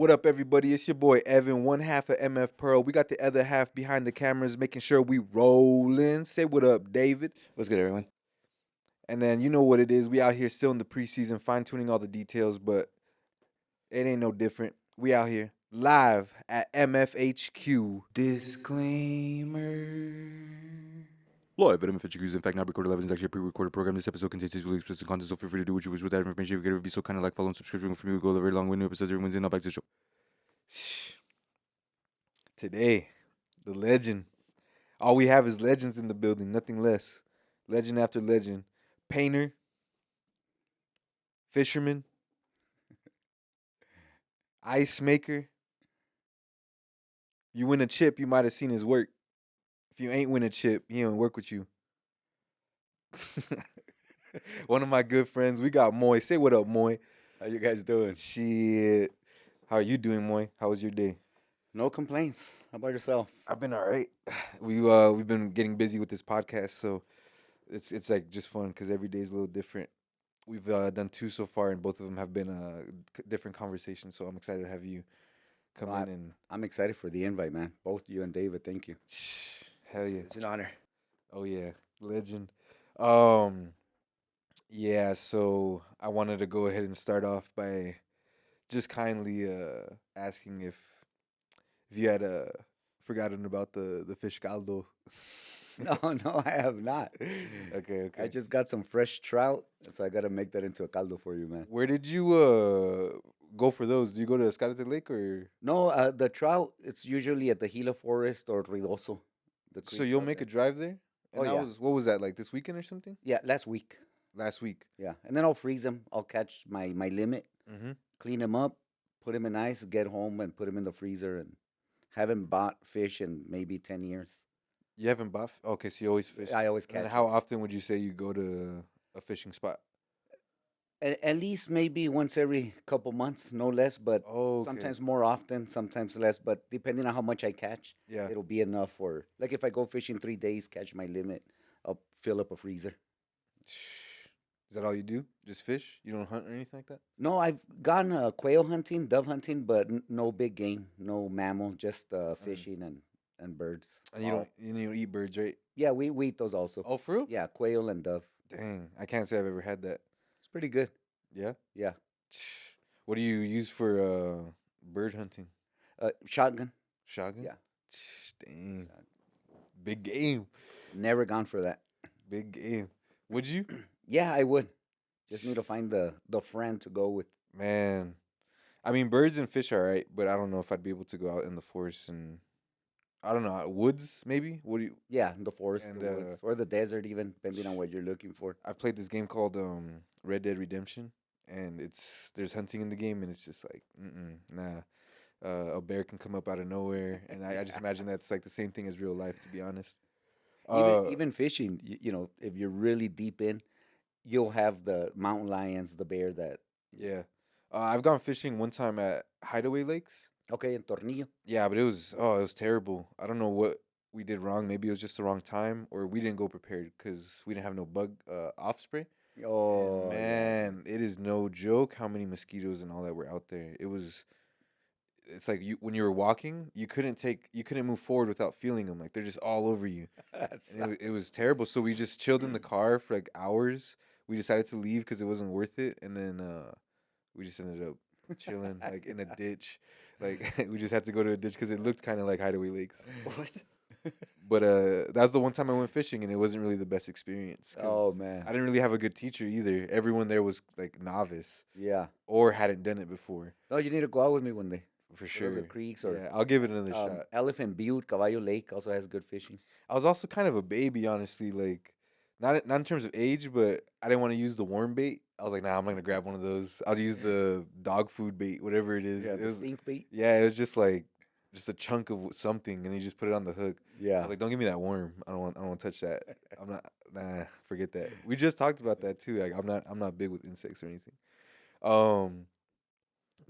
What up, everybody? It's your boy Evan, one half of MF Pearl. We got the other half behind the cameras, making sure we rolling. Say what up, David. What's good, everyone? And then you know what it is. We out here still in the preseason, fine tuning all the details, but it ain't no different. We out here live at MFHQ. Disclaimer. Live at MFHQ is in fact not recorded live. It's actually a pre-recorded program. This episode contains sexually explicit content, so feel free to do what you wish with that information. If you could be so kind of like, follow, and subscribe for me. We go a very long way. New episodes every Wednesday. Now back to the show. Today, the legend. All we have is legends in the building, nothing less. Legend after legend. Painter, fisherman, ice maker. You win a chip, you might have seen his work. If you ain't win a chip, he don't work with you. One of my good friends, we got Moy. Say what up, Moy. How you guys doing? Shit. How are you doing, Moy? How was your day? No complaints. How about yourself? I've been all right. We've been getting busy with this podcast, so it's like just fun because every day is a little different. We've done 2 so far, and both of them have been different conversations. So I'm excited to have you come Well, in and I'm excited for the invite, man. Both you and David, thank you. hell yeah. It's an honor. Oh yeah, legend. Um, yeah. So I wanted to go ahead and start off by just kindly asking if you had forgotten about the fish caldo. No, no, I have not. Okay. I just got some fresh trout, so I got to make that into a caldo for you, man. Where did you go for those? Do you go to Escalante Lake or? No, the trout, it's usually at the Gila Forest or Ruidoso, the So creeks you'll out make a there. drive there? Oh, And that yeah. was what was that like this weekend or something? Yeah, last week. Last week. Yeah. And then I'll freeze them. I'll catch my limit, Mm-hmm. clean them up, put them in ice, get home and put them in the freezer, and haven't bought fish in maybe 10 years. You haven't buff? Okay, so you always fish. I always And then catch how them. often would you say you go to a fishing spot? At least maybe once every couple months, no less, but Oh, okay. sometimes more often, sometimes less. But depending on how much I catch, Yeah. it'll be enough for, like, if I go fishing 3 days, catch my limit, I'll fill up a freezer. Is that all you do? Just fish? You don't hunt or anything like that? No, I've gone quail hunting, dove hunting, but no big game, no mammal, just fishing and birds. And you don't eat birds, right? Yeah, we eat those also. Oh, for real? Yeah, quail and dove. Dang, I can't say I've ever had that. It's pretty good. Yeah. Yeah. What do you use for bird hunting? Shotgun. Shotgun. Yeah. Dang, big game, Never gone for that. big game. Would you? Yeah, I would. Just need to find the friend to go with. Man, I mean, birds and fish are right, but I don't know if I'd be able to go out in the forest and I don't know woods maybe. What do you? Yeah, the forest, And the woods, or the desert, even depending on what you're looking for. I've played this game called Red Dead Redemption, and there's hunting in the game, and it's just like nah. A bear can come up out of nowhere, and I just imagine that's like the same thing as real life, to be honest. Even fishing, if you're really deep in, you'll have the mountain lions, the bear that. Yeah, I've gone fishing one time at Hideaway Lakes. Okay, in Tornillo. Yeah, but it was terrible. I don't know what we did wrong. Maybe it was just the wrong time, or we didn't go prepared because we didn't have no bug off spray. And Oh yeah. man, it is no joke how many mosquitoes and all that were out there. It's like when you were walking, you couldn't move forward without feeling them. Like they're just all over you, That's and it was terrible. So we just chilled in the car for like hours. We decided to leave because it wasn't worth it, and then we just ended up chilling like in a ditch. Like we just had to go to a ditch because it looked kind of like Hideaway Lakes. what? But that was the one time I went fishing, and it wasn't really the best experience. Oh 'Cause man. I didn't really have a good teacher either. Everyone there was like novice Yeah. or hadn't done it before, No, you need to go out with me one day. for Go to the sure. creeks or Yeah, I'll give it another shot. Elephant Butte, Caballo Lake also has good fishing. I was also kind of a baby, honestly. Like, not in terms of age, but I didn't want to use the worm bait. I was like, nah, I'm not gonna grab one of those. I'll use the dog food bait, whatever it is. Yeah, It the was, stink bait. yeah, it was just like just a chunk of something, and he just put it on the hook. I Yeah. was like, don't give me that worm. I don't want to touch that. I'm not. Nah, forget that. We just talked about that too. Like, I'm not big with insects or anything. Um,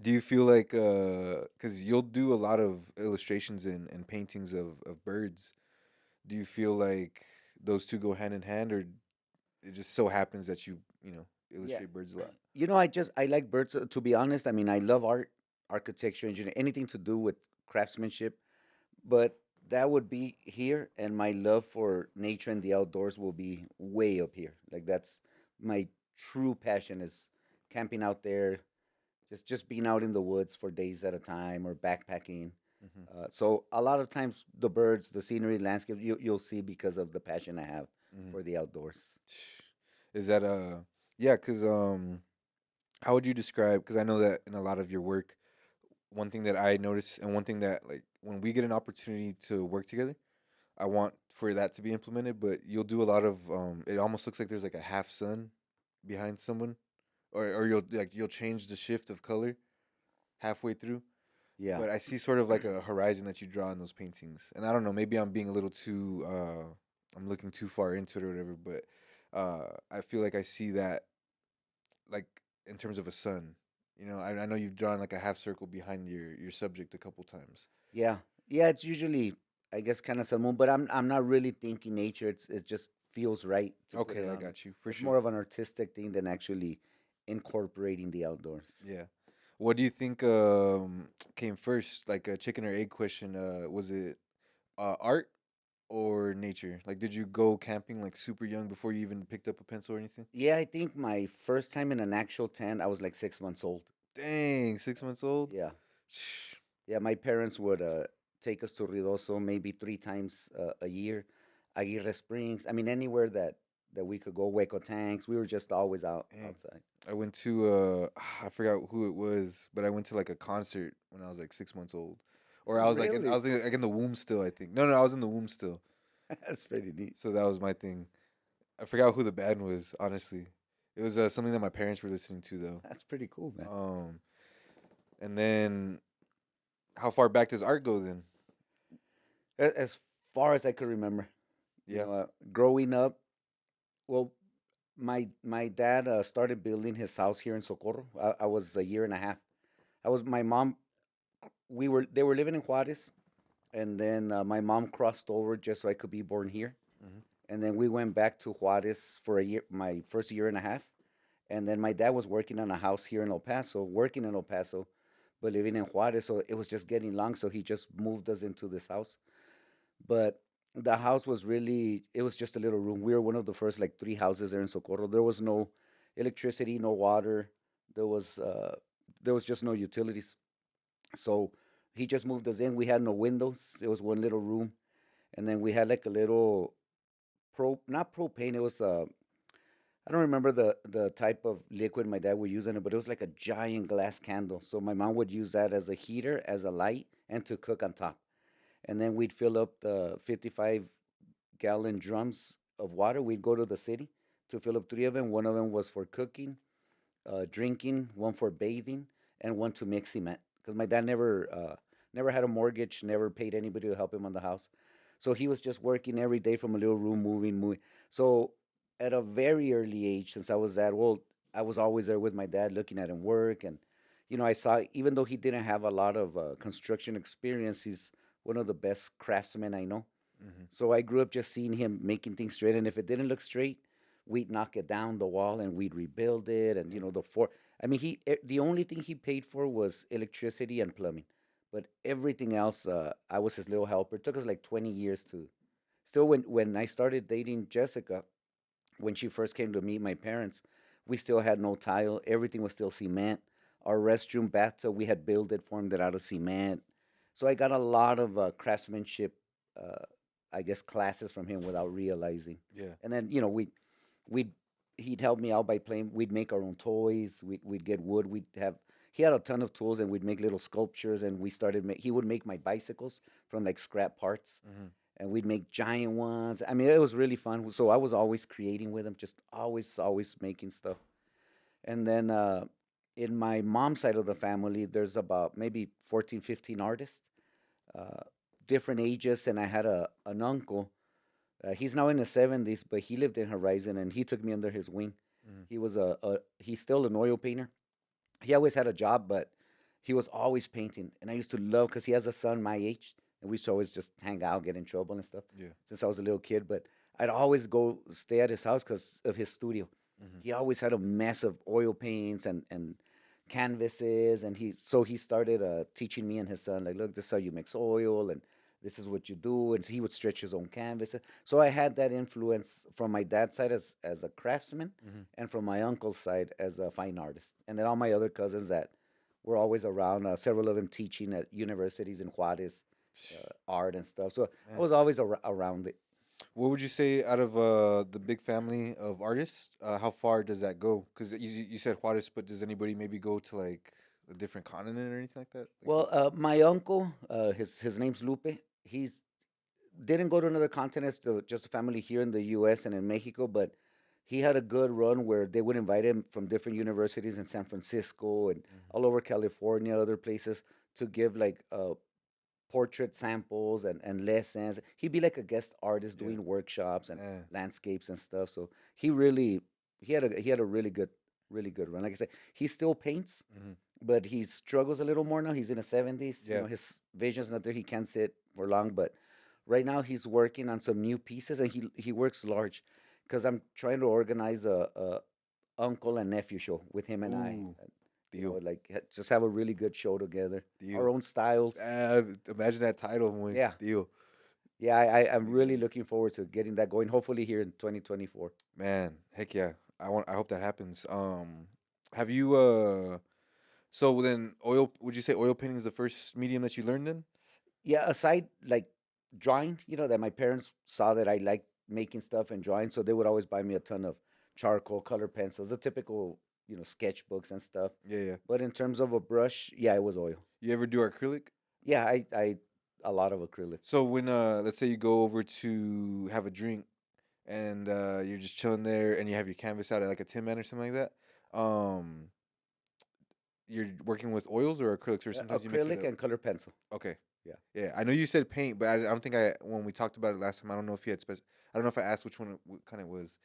do you feel like because you'll do a lot of illustrations and paintings of birds? Do you feel like those two go hand in hand, or it just so happens that you Yeah. illustrate birds a lot? I like birds. To be honest, I mean, I love art. architecture, engineering, anything to do with craftsmanship. But that would be here, and my love for nature and the outdoors will be way up here. Like that's my true passion is camping out there, just being out in the woods for days at a time or backpacking. Hmm. So a lot of times the birds, the scenery, landscape, you'll see because of the passion I have Hmm. for the outdoors. Is that yeah? Cause how would you describe? Because I know that in a lot of your work, one thing that I notice and one thing that like when we get an opportunity to work together, I want for that to be implemented. But you'll do a lot of it almost looks like there's like a half sun behind someone, or you'll change the shift of color halfway through. Yeah. But I see sort of like a horizon that you draw in those paintings, and I don't know, maybe I'm being a little too I'm looking too far into it or whatever, but I feel like I see that like in terms of a sun. You know, I know you've drawn like a half circle behind your subject a couple times. Yeah, yeah. It's usually, I guess, kind of someone, but I'm not really thinking nature. It just feels right to put it Okay, I on. got you for It's sure. more of an artistic thing than actually incorporating the outdoors. Yeah. What do you think came first, like a chicken or egg question? Was it art or nature? Like, did you go camping like super young before you even picked up a pencil or anything? Yeah, I think my first time in an actual tent, I was like 6 months old. Dang, 6 months old. Yeah, yeah. My parents would take us to Ridoso maybe 3 times a year, Aguirre Springs. I mean, anywhere that we could go. Hueco Tanks. We were just always Dang. outside. I went to I forgot who it was, but I went to like a concert when I was like 6 months old, or Oh, I was like I really? was like in the womb still. I think no, I was in the womb still. That's pretty neat. So that was my thing. I forgot who the band was. Honestly, it was something that my parents were listening to though. That's pretty cool, man. Um, and then how far back does art go then? As far as I could remember, Yeah. growing up, well, my dad started building his house here in Socorro. I was a year and a half. I was my mom. They were living in Juarez, and then my mom crossed over just so I could be born here. Hmm. And then we went back to Juarez for a year, my first year and a half. And then my dad was working on a house here in El Paso, working in El Paso, but living in Juarez. So it was just getting long. So he just moved us into this house. But the house was really, it was just a little room. We were one of the first like three houses there in Socorro. There was no electricity, no water. There was uh, there was just no utilities. So he just moved us in. We had no windows. It was one little room, and then we had like a little not propane. It was I don't remember the type of liquid my dad would use in it, but it was like a giant glass candle. So my mom would use that as a heater, as a light, and to cook on top. And then we'd fill up the 55-gallon drums of water. We'd go to the city to fill up three of them. One of them was for cooking, drinking, one for bathing, and one to mix cement. Because my dad never had a mortgage, never paid anybody to help him on the house. So he was just working every day from a little room, moving. So at a very early age, since I was that old, I was always there with my dad, looking at him work, and I saw even though he didn't have a lot of construction experience, he's one of the best craftsmen I know. Hmm. So I grew up just seeing him making things straight, and if it didn't look straight, we'd knock it down the wall and we'd rebuild it. And the four. I mean, the only thing he paid for was electricity and plumbing, but everything else, I was his little helper. It took us like 20 years to. Still, when I started dating Jessica, when she first came to meet my parents, we still had no tile. Everything was still cement. Our restroom bathtub, we had built it, formed it out of cement. So I got a lot of craftsmanship, uh, I guess, classes from him without realizing. Yeah. And then we'd he'd help me out by playing. We'd make our own toys. We'd get wood. He had a ton of tools, and we'd make little sculptures. And he would make my bicycles from like scrap parts, Hmm. and we'd make giant ones. I mean, it was really fun. So I was always creating with him, just always making stuff. And then in my mom's side of the family, there's about maybe 14, 15 artists, uh, different ages. And I had an uncle. He's now in his 70s, but he lived in Horizon, and he took me under his wing. Hmm. He's still an oil painter. He always had a job, but he was always painting. And I used to love, because he has a son my age, and we used to always just hang out, get in trouble and stuff Yeah. since I was a little kid. But I'd always go stay at his house because of his studio. Hmm. He always had a mess of oil paints and canvases, and he started teaching me and his son, like, look, this is how you mix oil, and this is what you do, and so he would stretch his own canvas. So I had that influence from my dad's side as a craftsman, Mm-hmm. and from my uncle's side as a fine artist, and then all my other cousins that were always around, several of them teaching at universities in Juarez, art and stuff. So I Man. was always around it. What would you say out of the big family of artists? How far does that go? Because you said Juarez, but does anybody maybe go to like a different continent or anything like that? Like, Well, my uncle, his name's Lupe. He's didn't go to another continent, just a family here in the U.S. and in Mexico, but he had a good run where they would invite him from different universities in San Francisco and mhm. all over California, other places, to give like portrait samples and lessons. He'd be like a guest artist Yeah. doing workshops and Eh, landscapes and stuff. So he had a really good run. Like I said, he still paints, mhm. but he struggles a little more now. He's in his 70s. Yeah. His vision's not there. He can't sit for long, but right now he's working on some new pieces, and he works large, because I'm trying to organize a uncle and nephew show with him and I. Ooh, deal, Like just have a really good show together. Our deal. own styles. Imagine that title, boy. Yeah, Deal. yeah. I'm really Deal. looking forward to getting that going. Hopefully here in 2024. Man, heck yeah. I hope that happens. Have you so then oil would you say oil painting is the first medium that you learned then? Yeah, aside like drawing, that my parents saw that I liked making stuff and drawing, so they would always buy me a ton of charcoal, color pencils, the typical, sketchbooks and stuff. Yeah, yeah. But in terms of a brush, yeah, it was oil. You ever do acrylic? Yeah, I a lot of acrylic. So when let's say you go over to have a drink and you're just chilling there and you have your canvas out at like a Tin Man or something like that, you're working with oils or acrylics or sometimes you mix it Acrylic up. and color pencil. Okay. Yeah. Yeah, I know you said paint, but I don't think when we talked about it last time. I don't know if you had I don't know if I asked which one what kind it was.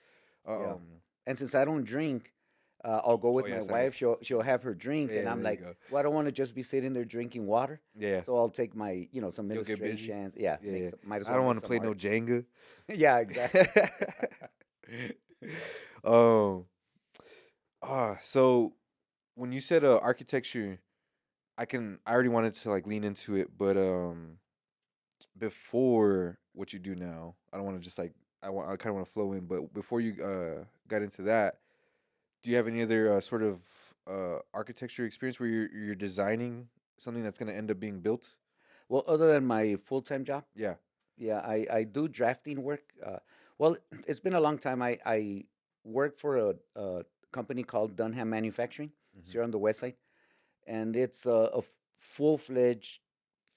Yeah. Um. And since I don't drink, I'll go Oh with yeah, my sorry. wife. She'll have her drink, Yeah, and I'm there you like, go. well, I don't want to just be sitting there drinking water. Yeah, So I'll take my, some you'll get busy. illustrations. Yeah, Yeah, yeah. might as I well don't make want to some play no art. Jenga. Yeah, exactly. um. So when you said architecture, I already wanted to like lean into it, but before what you do now, I don't want to just like I kind of want to flow in, but before you got into that, do you have any other sort of architecture experience where you're designing something that's going to end up being built? Well, other than my full time job, Yeah. yeah, I do drafting work. Well, it's been a long time. I work for a company called Dunham Manufacturing. It's Hmm. here on the west side, and it's a full fledged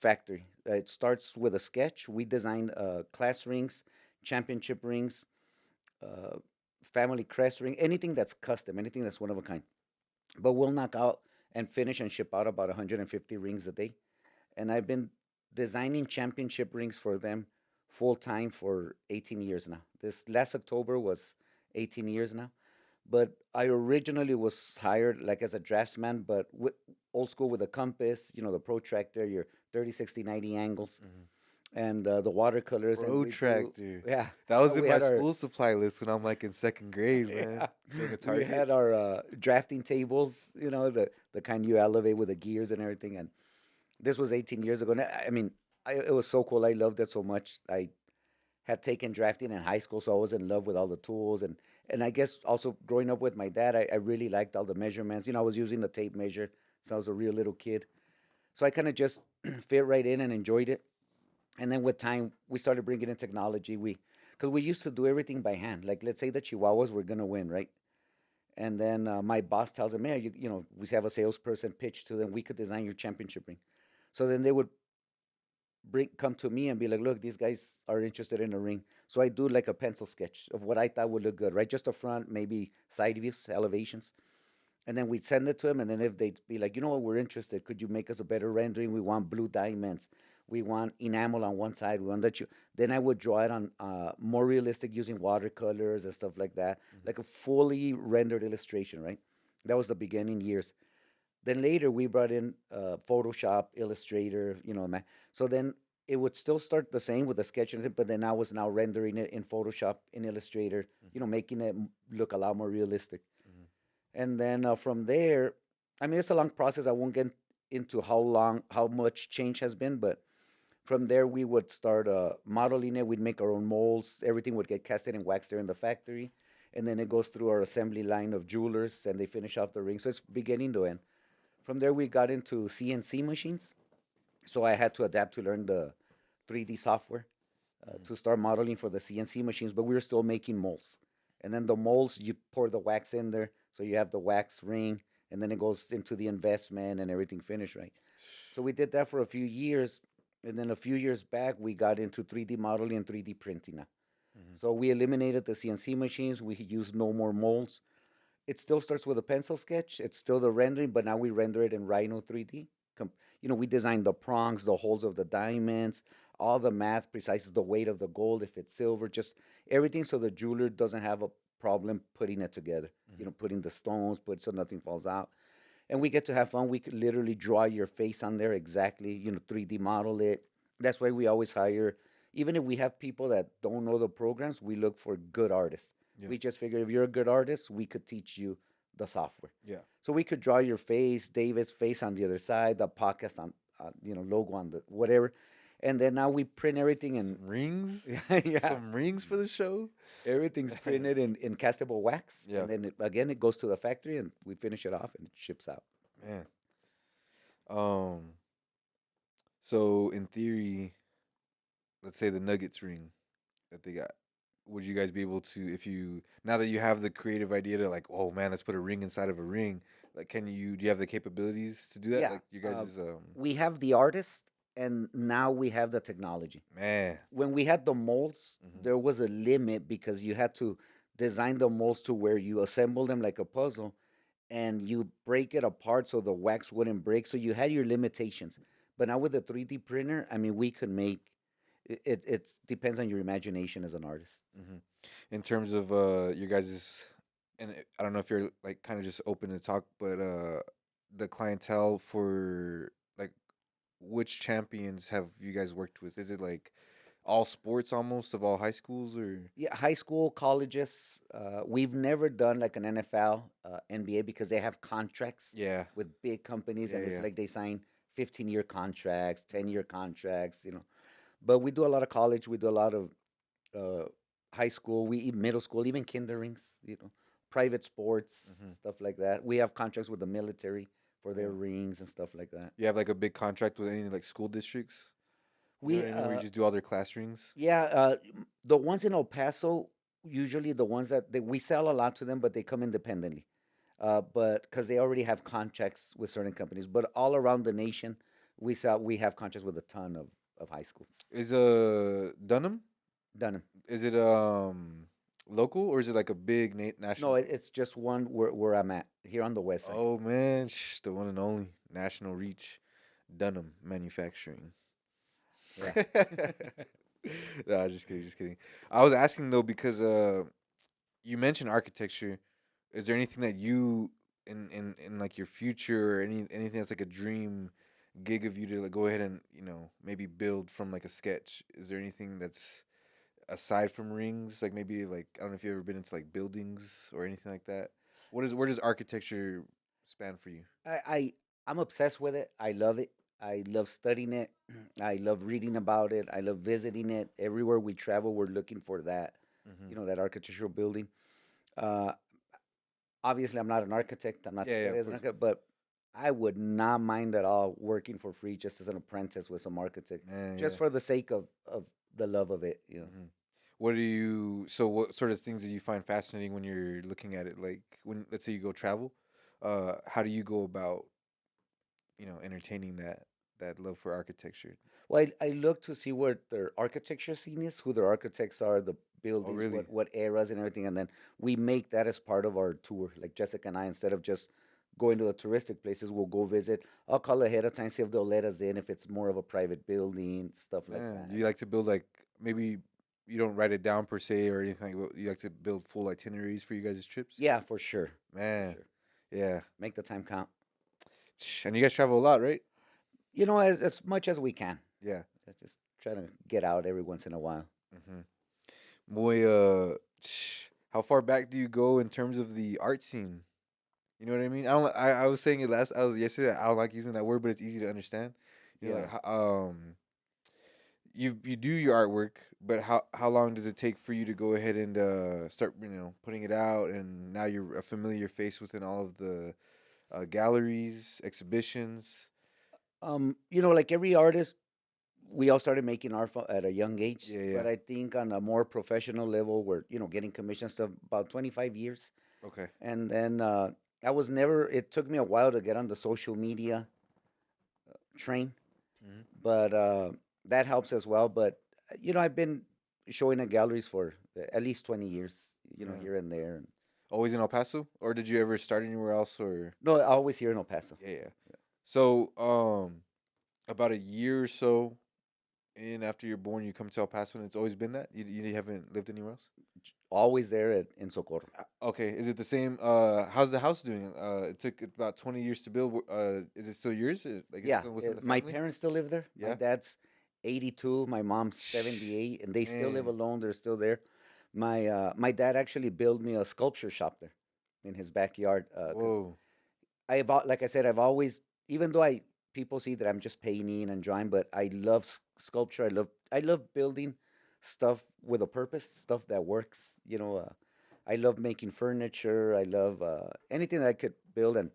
factory. It starts with a sketch. We design class rings, championship rings, uh, family crest ring, anything that's custom, anything that's one of a kind. But we'll knock out and finish and ship out about 150 rings a day. And I've been designing championship rings for them full time for 18 years now. This last October was 18 years now. But I originally was hired like as a draftsman, but old school with a compass, the protractor, your 30, 60, 90 angles, Hmm. and the watercolors. And we do, Protractor. yeah, That was in we my had our, school supply list when I'm like in second grade, man. yeah, Going to we Target. had our drafting tables, the kind you elevate with the gears and everything. And this was 18 years ago. And I mean, it was so cool. I loved it so much. I had taken drafting in high school, so I was in love with all the tools. And I guess also growing up with my dad, I really liked all the measurements. I was using the tape measure since I was a real little kid. So I kind of just fit right in and enjoyed it. And then with time, we started bringing in technology. Because we used to do everything by hand. Like, let's say the Chihuahuas were going to win, right? And then my boss tells them, "Man, we have a salesperson pitch to them. We could design your championship ring." So then they would come to me and be like, "Look, these guys are interested in a ring." So I do like a pencil sketch of what I thought would look good, right? Just a front, maybe side views, elevations, and then we'd send it to them. And then if they'd be like, "You know what, we're interested. Could you make us a better rendering? We want blue diamonds. We want enamel on one side. We want that you." Then I would draw it on more realistic using watercolors and stuff like that, like a fully rendered illustration, right? That was the beginning years. Then later we brought in Photoshop, Illustrator, so then it would still start the same with the sketch and everything, but then I was now rendering it in Photoshop, in Illustrator, making it look a lot more realistic. Hmm. And then from there, I mean, it's a long process. I won't get into how much change has been, but from there we would start modeling it. We'd make our own molds. Everything would get casted and waxed there in the factory, and then it goes through our assembly line of jewelers, and they finish off the ring. So it's beginning to end. From there, we got into CNC machines. So I had to adapt to learn the 3D software to start modeling for the CNC machines, but we were still making molds. And then the molds, you pour the wax in there, so you have the wax ring, and then it goes into the investment and everything finished, right? So we did that for a few years, and then a few years back, we got into 3D modeling and 3D printing now. Mm-hmm. So we eliminated the CNC machines. We use no more molds. It still starts with a pencil sketch. It's still the rendering, but now we render it in Rhino 3D. We design the prongs, the holes of the diamonds, all the math, precise the weight of the gold, if it's silver, just everything so the jeweler doesn't have a problem putting it together. Mm-hmm. Putting the stones, so nothing falls out. And we get to have fun. We could literally draw your face on there exactly, 3D model it. That's why we always hire, even if we have people that don't know the programs, we look for good artists. Yeah. We just figure if you're a good artist, we could teach you the software. Yeah. So we could draw your face, David's face on the other side, the podcast on, logo on the whatever, and then now we print everything and Some rings. yeah, Some rings for the show. everything's printed in castable wax, Yeah. and then again it goes to the factory and we finish it off and it ships out. Man. Um. So in theory, let's say the Nuggets ring that they got. Would you guys be able to, if you now that you have the creative idea to like, oh man, let's put a ring inside of a ring? Like, do you have the capabilities to do that? Yeah, Like, you guys is we have the artist, and now we have the technology. man. When we had the molds, Hmm. there was a limit because you had to design the molds to where you assemble them like a puzzle and you break it apart so the wax wouldn't break. So you had your limitations. But now with the 3D printer, I mean, we could make it depends on your imagination as an artist. Hmm. In terms of your guys's, and I don't know if you're like kind of just open to talk, but the clientele for like which champions have you guys worked with? Is it like all sports almost of all high schools or? Yeah, high school, colleges. We've never done like an NFL, NBA because they have contracts Yeah. with big companies, Yeah. and it's Yeah. like they sign 15-year contracts, 10-year contracts. But we do a lot of college. We do a lot of uh, high school. We middle school, even kindergartens. Private sports, Hmm. stuff like that. We have contracts with the military for their Yeah. rings and stuff like that. You have like a big contract with any like school districts? You know We what I mean? Where you just do all their class rings? Yeah, the ones in El Paso, usually the ones that we sell a lot to them, but they come independently. But because they already have contracts with certain companies, but all around the nation, we have contracts with a ton of high schools. Is Dunham? Done 'em. Is it local or is it like a big No, national? it's just one where I'm at here on the west side. Oh man, the one and only national reach, Dunham Manufacturing. Yeah. No, just kidding, just kidding. I was asking though because you mentioned architecture. Is there anything that you in like your future or anything that's like a dream gig of you to like go ahead and maybe build from like a sketch? Is there anything that's aside from rings, like maybe like I don't know if you've ever been into like buildings or anything like that? Where does architecture span for you? I'm obsessed with it. I love it. I love studying it. I love reading about it. I love visiting it. Everywhere we travel, we're looking for that, Hmm. that architectural building. Uh, Obviously, I'm not an architect. I'm not Yeah, yeah, studied of as an course. architect, but I would not mind at all working for free just as an apprentice with some architect, Man, just yeah. for the sake of the love of it. Hmm. What do you? So, what sort of things do you find fascinating when you're looking at it? Like when, let's say, you go travel, how do you go about, entertaining that love for architecture? Well, I look to see where their architecture scene is, who their architects are, the Oh, buildings, really? what eras and everything, and then we make that as part of our tour. Like Jessica and I, instead of just going to the touristic places, we'll go visit. I'll call ahead of time, see if they'll let us in, if it's more of a private building, stuff like Man, do that. you like to build like maybe you don't write it down per se or anything, but you like to build full itineraries for you guys' trips? Yeah, for sure, for Man, sure. yeah. Make the time count. And you guys travel a lot, right? As much as we can. Yeah. Just try to get out every once in a while. Mm-hmm. Muy, how far back do you go in terms of the art scene? You know what I mean? I don't. I was saying it last. I was yesterday. I don't like using that word, but it's easy to understand. You know, Yeah. like you do your artwork, but how long does it take for you to go ahead and start putting it out, and now you're a familiar face within all of the galleries, exhibitions. Like every artist, we all started making art at a young age. Yeah, yeah. But I think on a more professional level, we're getting commissioned stuff about 25 years. Okay. And then I was never. It took me a while to get on the social media train, Hmm. but that helps as well. But I've been showing at galleries for at least 20 years. Yeah. Here and there. Always in El Paso, or did you ever start anywhere else? Or No, always here in El Paso. yeah, yeah. So about a year or so in after you're born, you come to El Paso, and it's always been that you haven't lived anywhere else. Always there in Socorro. Okay, is it the same? How's the house doing? It took about 20 years to build. Is it still yours? Like, is it Yeah, still within the my family? parents still live there. My Yeah. dad's 82, my mom's 78, and they still live Man. alone. They're still there. My dad actually built me a sculpture shop there in his backyard. Because Whoa. like I said, I've always, even though I people see that I'm just painting and drawing, but I love sculpture. I love building stuff with a purpose, stuff that works. I love making furniture. I love anything that I could build. And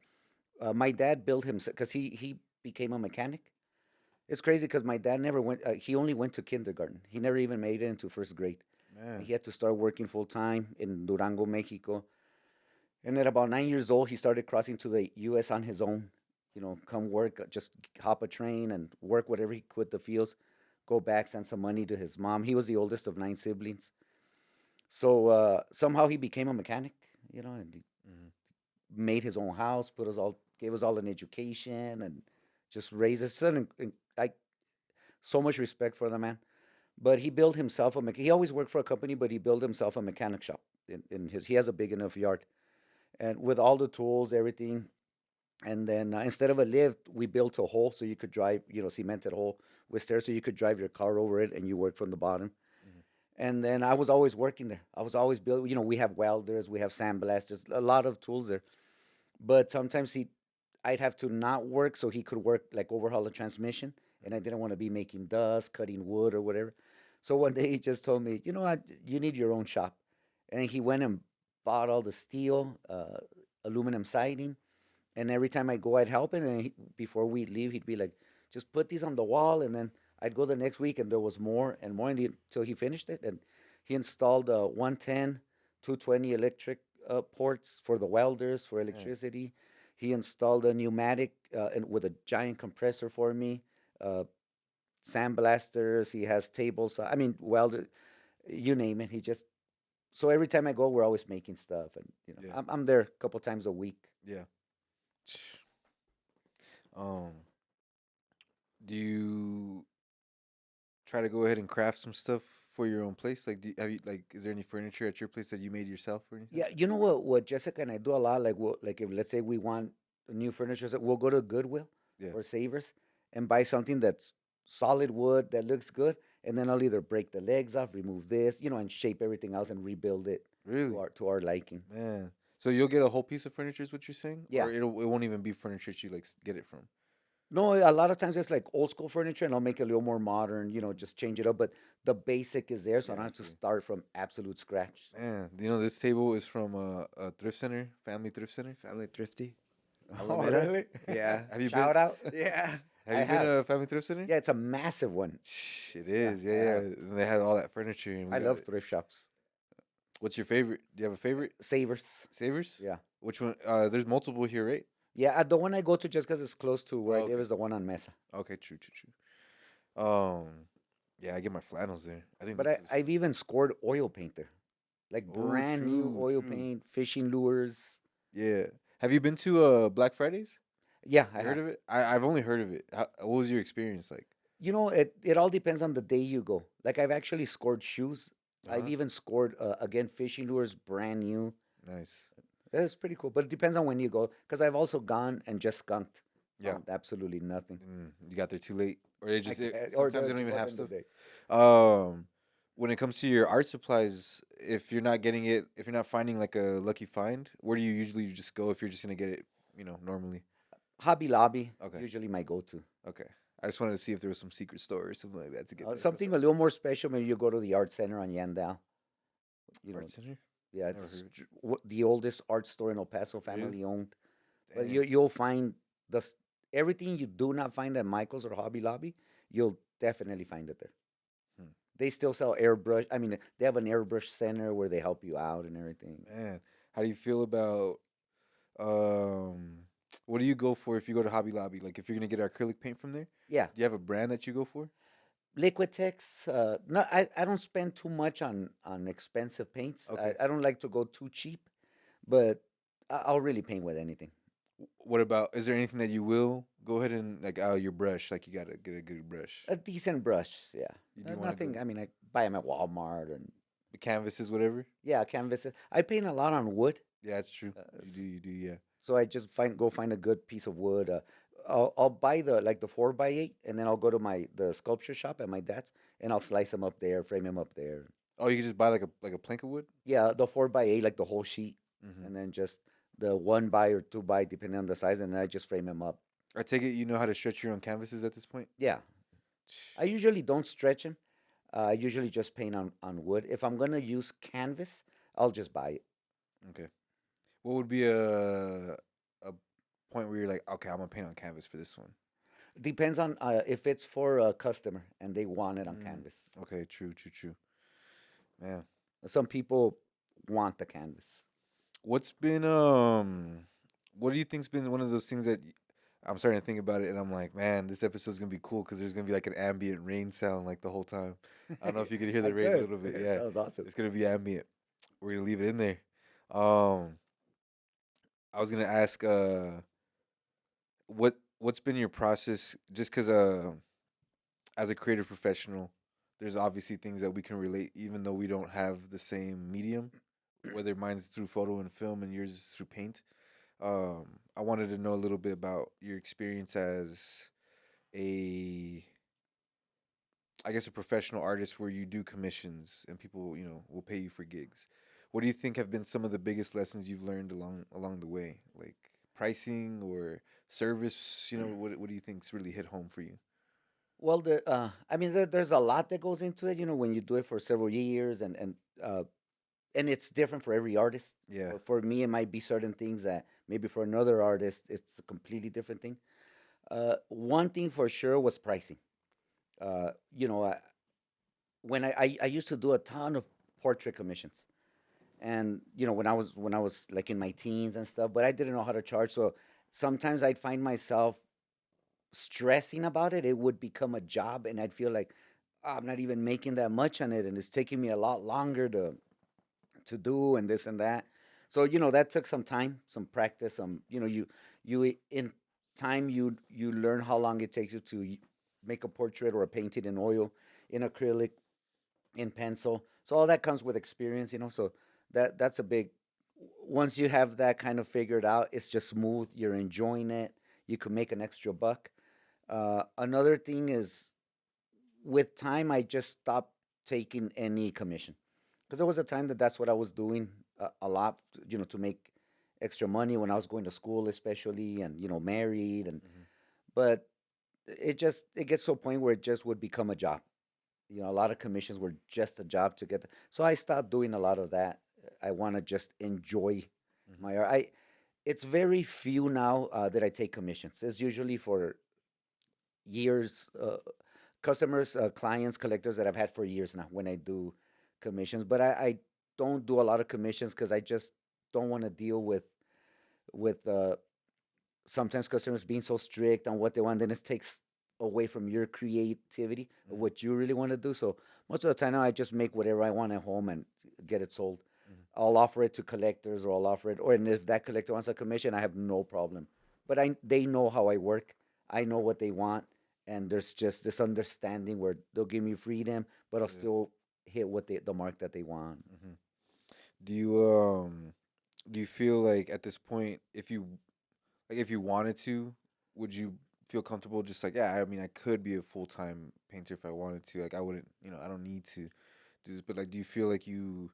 my dad built himself because he became a mechanic. It's crazy because my dad never went. He only went to kindergarten. He never even made it into first grade. Man. He had to start working full time in Durango, Mexico. And at about 9 years old, he started crossing to the U.S. on his own. Come work, just hop a train and work whatever he could the fields, go back, send some money to his mom. He was the oldest of 9 siblings. So somehow he became a mechanic, and he Mhm. made his own house, gave us all an education, and just raised us. And I so much respect for the man. But he built himself he always worked for a company, but he built himself a mechanic shop in his. He has a big enough yard, and with all the tools, everything. And then instead of a lift, we built a hole so you could drive, cemented hole with stairs so you could drive your car over it and you work from the bottom. Mhm. And then I was always working there. I was always building. We have welders, we have sandblasters, a lot of tools there. But sometimes I'd have to not work so he could work, like overhaul the transmission, and I didn't want to be making dust, cutting wood or whatever. So one day he just told me, you know what, you need your own shop, and he went and bought all the steel, aluminum siding, and every time I go, I'd help him, and before we leave, he'd be like, just put these on the wall, and then I'd go the next week, and there was more and more until he finished it, and he installed 110, 220 electric ports for the welders for Man. electricity. He installed a pneumatic and with a giant compressor for me. Uh, Sandblasters. He has tables. I mean, welder. You name it. He just so every time I go, we're always making stuff, and Yeah. I'm there a couple times a week. Yeah. Um. Do you try to go ahead and craft some stuff for your own place? Like, have you like? Is there any furniture at your place that you made yourself or anything? Yeah, you know what Jessica and I do a lot. Like if let's say we want new furniture, so we'll go to Goodwill Yeah. or Savers and buy something that's solid wood that looks good, and then I'll either break the legs off, remove this, and shape everything else and rebuild it to Really, our liking. man. So you'll get a whole piece of furniture, is what you're saying, Yeah. or it won't even be furniture that you like get it from. No, a lot of times it's like old school furniture, and I'll make it a little more modern. Just change it up, but the basic is there, so I don't have to Gotcha. start from absolute scratch. Man, this table is from a thrift center, family thrift center. Family Thrifty. Oh, Alameda. really? Yeah. Have you Shout been? out. Yeah. Have I you been have. to a family thrift center? Yeah, it's a massive one. It Yeah, is. Yeah, I yeah. have. And they have all that furniture, and we I got love it. thrift shops. What's your favorite? Do you have a favorite? Savers. Savers? Yeah. Which one? There's multiple here, right? Yeah, the one I go to just because it's close to where I Oh, live okay. is the one on Mesa. Okay, true, true, true. Yeah, I get my flannels there. I think But this is I've even scored oil paint there. Like oh, brand new true, oil true. paint, fishing lures. Yeah. Have you been to Black Fridays? Yeah, I You heard have. of it? I've only heard of it. What was your experience like? It all depends on the day you go. Like I've actually scored shoes. Uh I've huh. even scored again fishing lures, brand new. Nice. That's pretty cool. But it depends on when you go. Because I've also gone and just skunked. Yeah. Found absolutely nothing. You got there too late, or I just ca- or sometimes they it don't just even have wasn't the stuff. day. Um, when it comes to your art supplies, if you're not getting it, if you're not finding like a lucky find, where do you usually just go if you're just gonna get it, normally? Hobby Lobby, Okay, usually my go-to. okay. I just wanted to see if there was some secret store or something like that to get that stuff Something at. a little more special, maybe you go to the art center on Yandao. You know, Art center? yeah, Never it's heard. the oldest art store in El Paso, Really? family owned. But Dang. you'll find everything you do not find at Michael's or Hobby Lobby, you'll definitely find it there. Hmm. They still sell airbrush. I mean, they have an airbrush center where they help you out and everything. Man, how do you feel about um? What do you go for if you go to Hobby Lobby? Like if you're gonna get acrylic paint from there, Yeah, do you have a brand that you go for? Liquitex. No, I don't spend too much on expensive paints. Okay. I don't like to go too cheap, but I'll really paint with anything. What about? Is there anything that you will go ahead and like? Oh, your brush. Like you gotta get a good brush. A decent brush, yeah. You do want to Nothing. go I mean, I buy them at Walmart and the canvases, whatever. yeah, canvases. I paint a lot on wood, Yeah, that's true. uh, You do. s- You do. Yeah. so I just go find a good piece of wood. I'll buy the 4x8, and then I'll go to the sculpture shop at my dad's, and I'll slice them up there, frame them up there. Oh, you can just buy like a plank of wood. Yeah, the 4x8, like the whole sheet, Mm-hmm. and then just the 1x or 2x, depending on the size, and then I just frame them up. I take it you know how to stretch your own canvases at this point. Yeah, I usually don't stretch them. I usually just paint on wood. If I'm gonna use canvas, I'll just buy it. Okay. What would be a point where you're like, okay, I'm gonna paint on canvas for this one. Depends on if it's for a customer and they want it on Mm. canvas. Okay. True. True. True. Man, Some people want the canvas. what's been what do you think's been one of those things that I'm starting to think about it and I'm like, man, this episode's gonna be cool because there's gonna be like an ambient rain sound like the whole time. I don't know if you could hear I the rain a could. little bit. It Yeah, sounds awesome. it's gonna be ambient. We're gonna leave it in there. Um, I was gonna ask, what's been your process? Just because, as a creative professional, there's obviously things that we can relate, even though we don't have the same medium. Whether mine's through photo and film, and yours is through paint. I wanted to know a little bit about your experience as a, I guess, a professional artist where you do commissions and people, will pay you for gigs. What do you think have been some of the biggest lessons you've learned along the way, like pricing or service? What do you think's really hit home for you? Well, I mean, there's a lot that goes into it. When you do it for several years, and it's different for every artist. Yeah. For me, it might be certain things that maybe for another artist, it's a completely different thing. One thing for sure was pricing. Uh, you know, I, when I used to do a ton of portrait commissions, and when I was like in my teens and stuff, but I didn't know how to charge. So sometimes I'd find myself stressing about it. It would become a job, and I'd feel like, "Oh, I'm not even making that much on it, and it's taking me a lot longer to do and this and that." So that took some time, some practice, in time you learn how long it takes you to make a portrait or a painting in oil, in acrylic, in pencil. So all that comes with experience. So that's a big. Once you have that kind of figured out, it's just smooth. You're enjoying it. You can make an extra buck. Another thing is, with time, I just stopped taking any commission, because there was a time that that's what I was doing a lot, to make extra money when I was going to school, especially, and married, and Hmm. but it gets to a point where it just would become a job. A lot of commissions were just a job to get. So I stopped doing a lot of that. I want to just enjoy Hmm. my art. It's very few now that I take commissions. It's usually for years, customers, clients, collectors that I've had for years now when I do commissions. But I don't do a lot of commissions because I just don't want to deal with sometimes customers being so strict on what they want. Then it takes away from your creativity of Hmm. what you really want to do. So most of the time now I just make whatever I want at home and get it sold. Hmm. I'll offer it to collectors, or I'll offer it, or and if that collector wants a commission, I have no problem. But they know how I work. I know what they want, and there's just this understanding where they'll give me freedom, but I'll Yeah. still hit the mark that they want. Hmm. Do you do you feel like at this point, if you wanted to, would you feel comfortable just like, yeah, I mean, I could be a full-time painter if I wanted to. Like I wouldn't, I don't need to do this, but like do you feel like you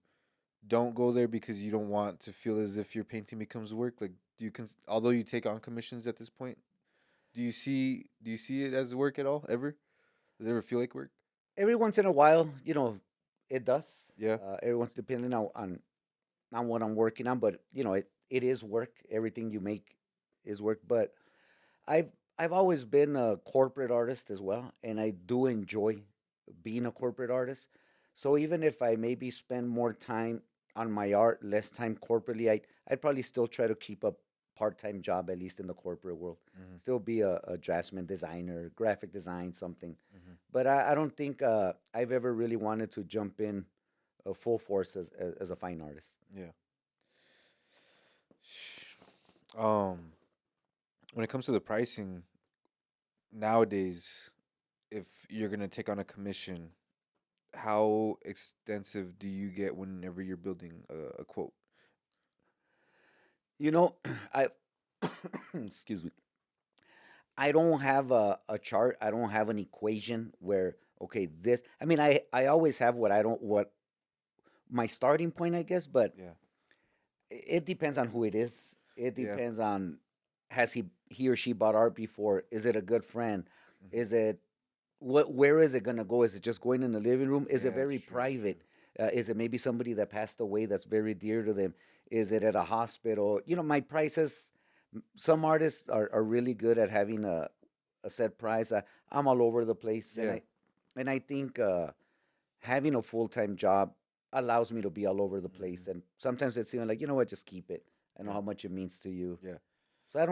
don't go there because you don't want to feel as if your painting becomes work? Like, although you take on commissions at this point, do you see it as work at all ever? Does it ever feel like work? Every once in a while, it does. Yeah. Every once depending on what I'm working on, but it is work. Everything you make is work. But I've I've always been a corporate artist as well, and I do enjoy being a corporate artist. So even if I maybe spend more time on my art, less time corporately, I'd probably still try to keep a part-time job, at least in the corporate world. Mm-hmm. Still be a draftsman, designer, graphic design, something. Mm-hmm. But I don't think I've ever really wanted to jump in full force as a fine artist. Yeah. Um, when it comes to the pricing nowadays, if you're gonna take on a commission, how extensive do you get whenever you're building a quote? You know, I excuse me. I don't have a chart. I don't have an equation where okay, this. I mean, I always have what my starting point, I guess, but Yeah. it depends on who it is. It Yeah. depends on has he or she bought art before? Is it a good friend? Mm-hmm. Is it what? Where is it gonna go? Is it just going in the living room? Is it Yeah, that's very true. That's true. private? Is it maybe somebody that passed away that's very dear to them? Is it at a hospital? My prices. Some artists are really good at having a set price. I'm all over the place, and Yeah. I think having a full time job allows me to be all over the Mm-hmm. place. And sometimes it's even like, you know what, just keep it. I know Yeah. how much it means to you. Yeah. So I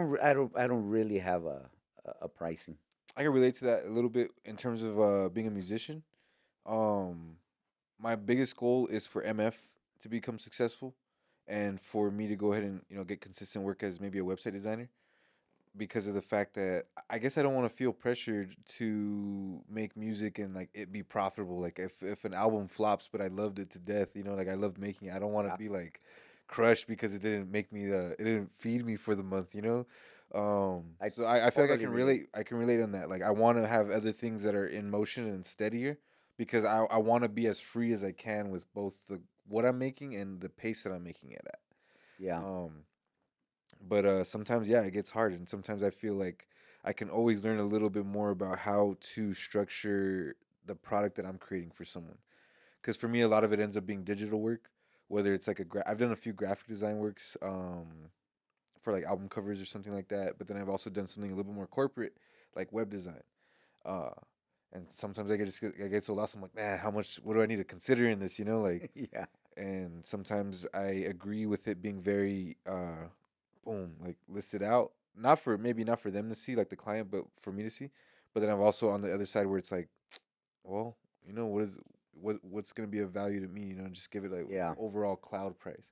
don't really have a pricing. I can relate to that a little bit in terms of being a musician. Um, my biggest goal is for MF to become successful, and for me to go ahead and get consistent work as maybe a website designer, because of the fact that I guess I don't want to feel pressured to make music and like it be profitable. Like if an album flops, but I loved it to death, like I loved making it. I don't want to Yeah, be like crushed because it didn't feed me for the month, you know. I So I feel like totally relate. I can relate on that. Like I want to have other things that are in motion and steadier because I want to be as free as I can with both the what I'm making and the pace that I'm making it at. Yeah. Um, but sometimes yeah, it gets hard, and sometimes I feel like I can always learn a little bit more about how to structure the product that I'm creating for someone. Because for me, a lot of it ends up being digital work, whether it's like I've done a few graphic design works for like album covers or something like that. But then I've also done something a little bit more corporate, like web design. Uh, and sometimes I get so lost. I'm like, man, how much? What do I need to consider in this? Like, Yeah. and sometimes I agree with it being very boom, like listed out. Not for them to see, like the client, but for me to see. But then I'm also on the other side where it's like, well, what's gonna be of value to me, just give it like Yeah. overall cloud price.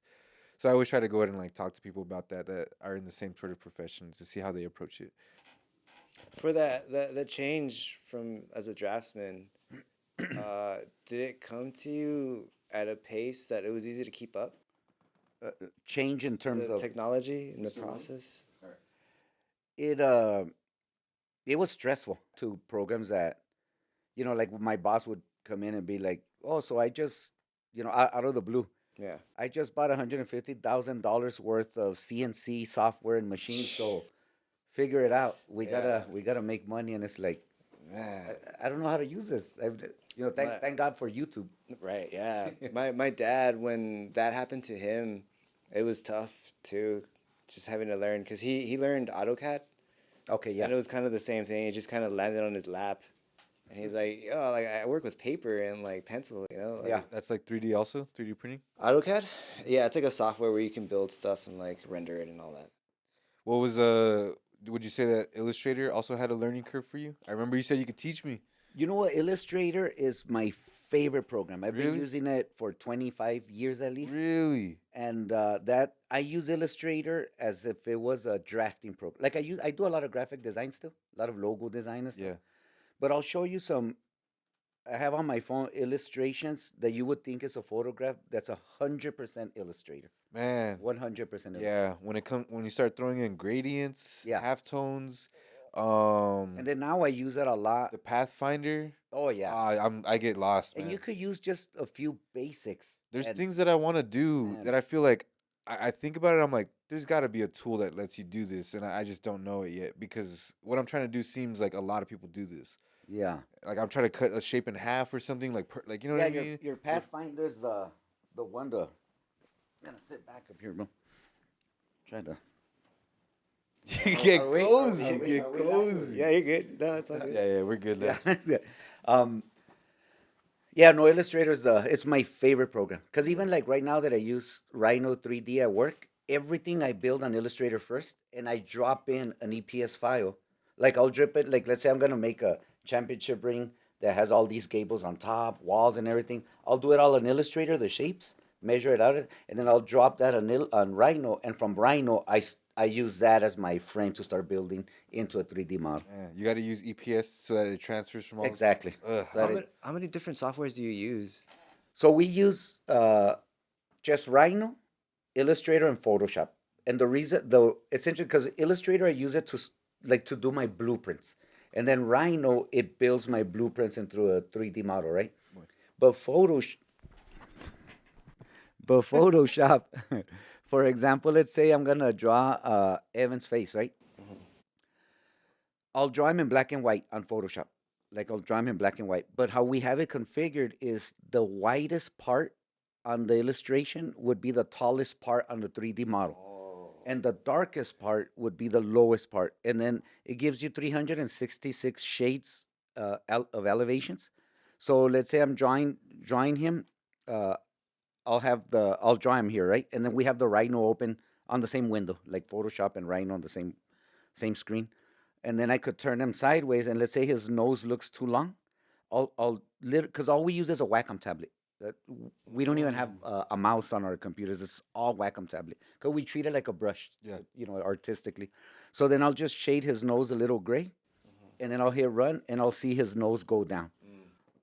So I always try to go ahead and like talk to people about that are in the same sort of professions to see how they approach it. For the change from as a draftsman, did it come to you at a pace that it was easy to keep up? Change in terms The of technology and the process? it. It was stressful to programs that like my boss would come in and be like, "Oh, so I just out of the blue, Yeah. I just bought $150,000 worth of CNC software and machines. So figure it out. We Yeah. gotta make money." And it's like, Man, I don't know how to use this. My, Thank God for YouTube. right, yeah. My dad, when that happened to him, it was tough too, just having to learn because he learned AutoCAD, Okay, yeah, and it was kind of the same thing. It just kind of landed on his lap, and he's like, "Oh, like I work with paper and like pencil, yeah. like that's like 3D also, 3D printing. AutoCAD." Yeah, it's like a software where you can build stuff and like render it and all that. What was would you say that Illustrator also had a learning curve for you? I remember you said you could teach me. You know what? Illustrator is my favorite program. I've been Really? using it for 25 years at least. Really? And that I use Illustrator as if it was a drafting program. Like I do a lot of graphic design still, a lot of logo design and stuff. Yeah. But I'll show you some. I have on my phone illustrations that you would think is a photograph. That's 100% Illustrator, Man. 100% Illustrator. Yeah, when you start throwing in gradients, Yeah. halftones, And then now I use it a lot. the Pathfinder, Oh yeah. I get lost, And man. you could use just a few basics. There's And things that I want to do man, that I feel like I think about it. I'm like, there's got to be a tool that lets you do this, and I just don't know it yet because what I'm trying to do seems like a lot of people do this. yeah, Like I'm trying to cut a shape in half or something, like you know yeah. what I mean? Your Pathfinder's the one to. I'm gonna sit back up here, bro. Try to. You get Are we- are cozy, we- you are we get live? cozy. Yeah, you're good. No, it's all good. Yeah, we're good now. Yeah, that's good. Um, yeah, no, Illustrator's it's my favorite program because even like right now that I use Rhino 3D at work, everything I build on Illustrator first, and I drop in an EPS file. Like I'll drip it. Like let's say I'm gonna make a championship ring that has all these gables on top, walls, and everything. I'll do it all on Illustrator, the shapes, measure it out, and then I'll drop that on Rhino, and from Rhino I use that as my frame to start building into a 3D model. Yeah, you got to use EPS so that it transfers from all. Exactly. Ugh. So, that How many different softwares do you use? so we use just Rhino, Illustrator, and Photoshop. And the reason, though, essentially because Illustrator I use it like to do my blueprints, and then Rhino it builds my blueprints into a 3D model, right? But Photoshop, for example, let's say I'm gonna draw Evan's face, right? I'll draw him in black and white on Photoshop. Like I'll draw him in black and white. But how we have it configured is the whitest part on the illustration would be the tallest part on the 3D model. And the darkest part would be the lowest part. And then it gives you 366 shades of elevations. So let's say I'm drawing him. Uh, I'll draw him here, right? And then we have the Rhino open on the same window, like Photoshop and Rhino on the same screen. And then I could turn him sideways, and let's say his nose looks too long, I'll because all we use is a Wacom tablet. We don't even have a mouse on our computers. It's all Wacom tablet because we treat it like a brush, Yeah. artistically. So then I'll just shade his nose a little gray, and then I'll hit run, and I'll see his nose go down.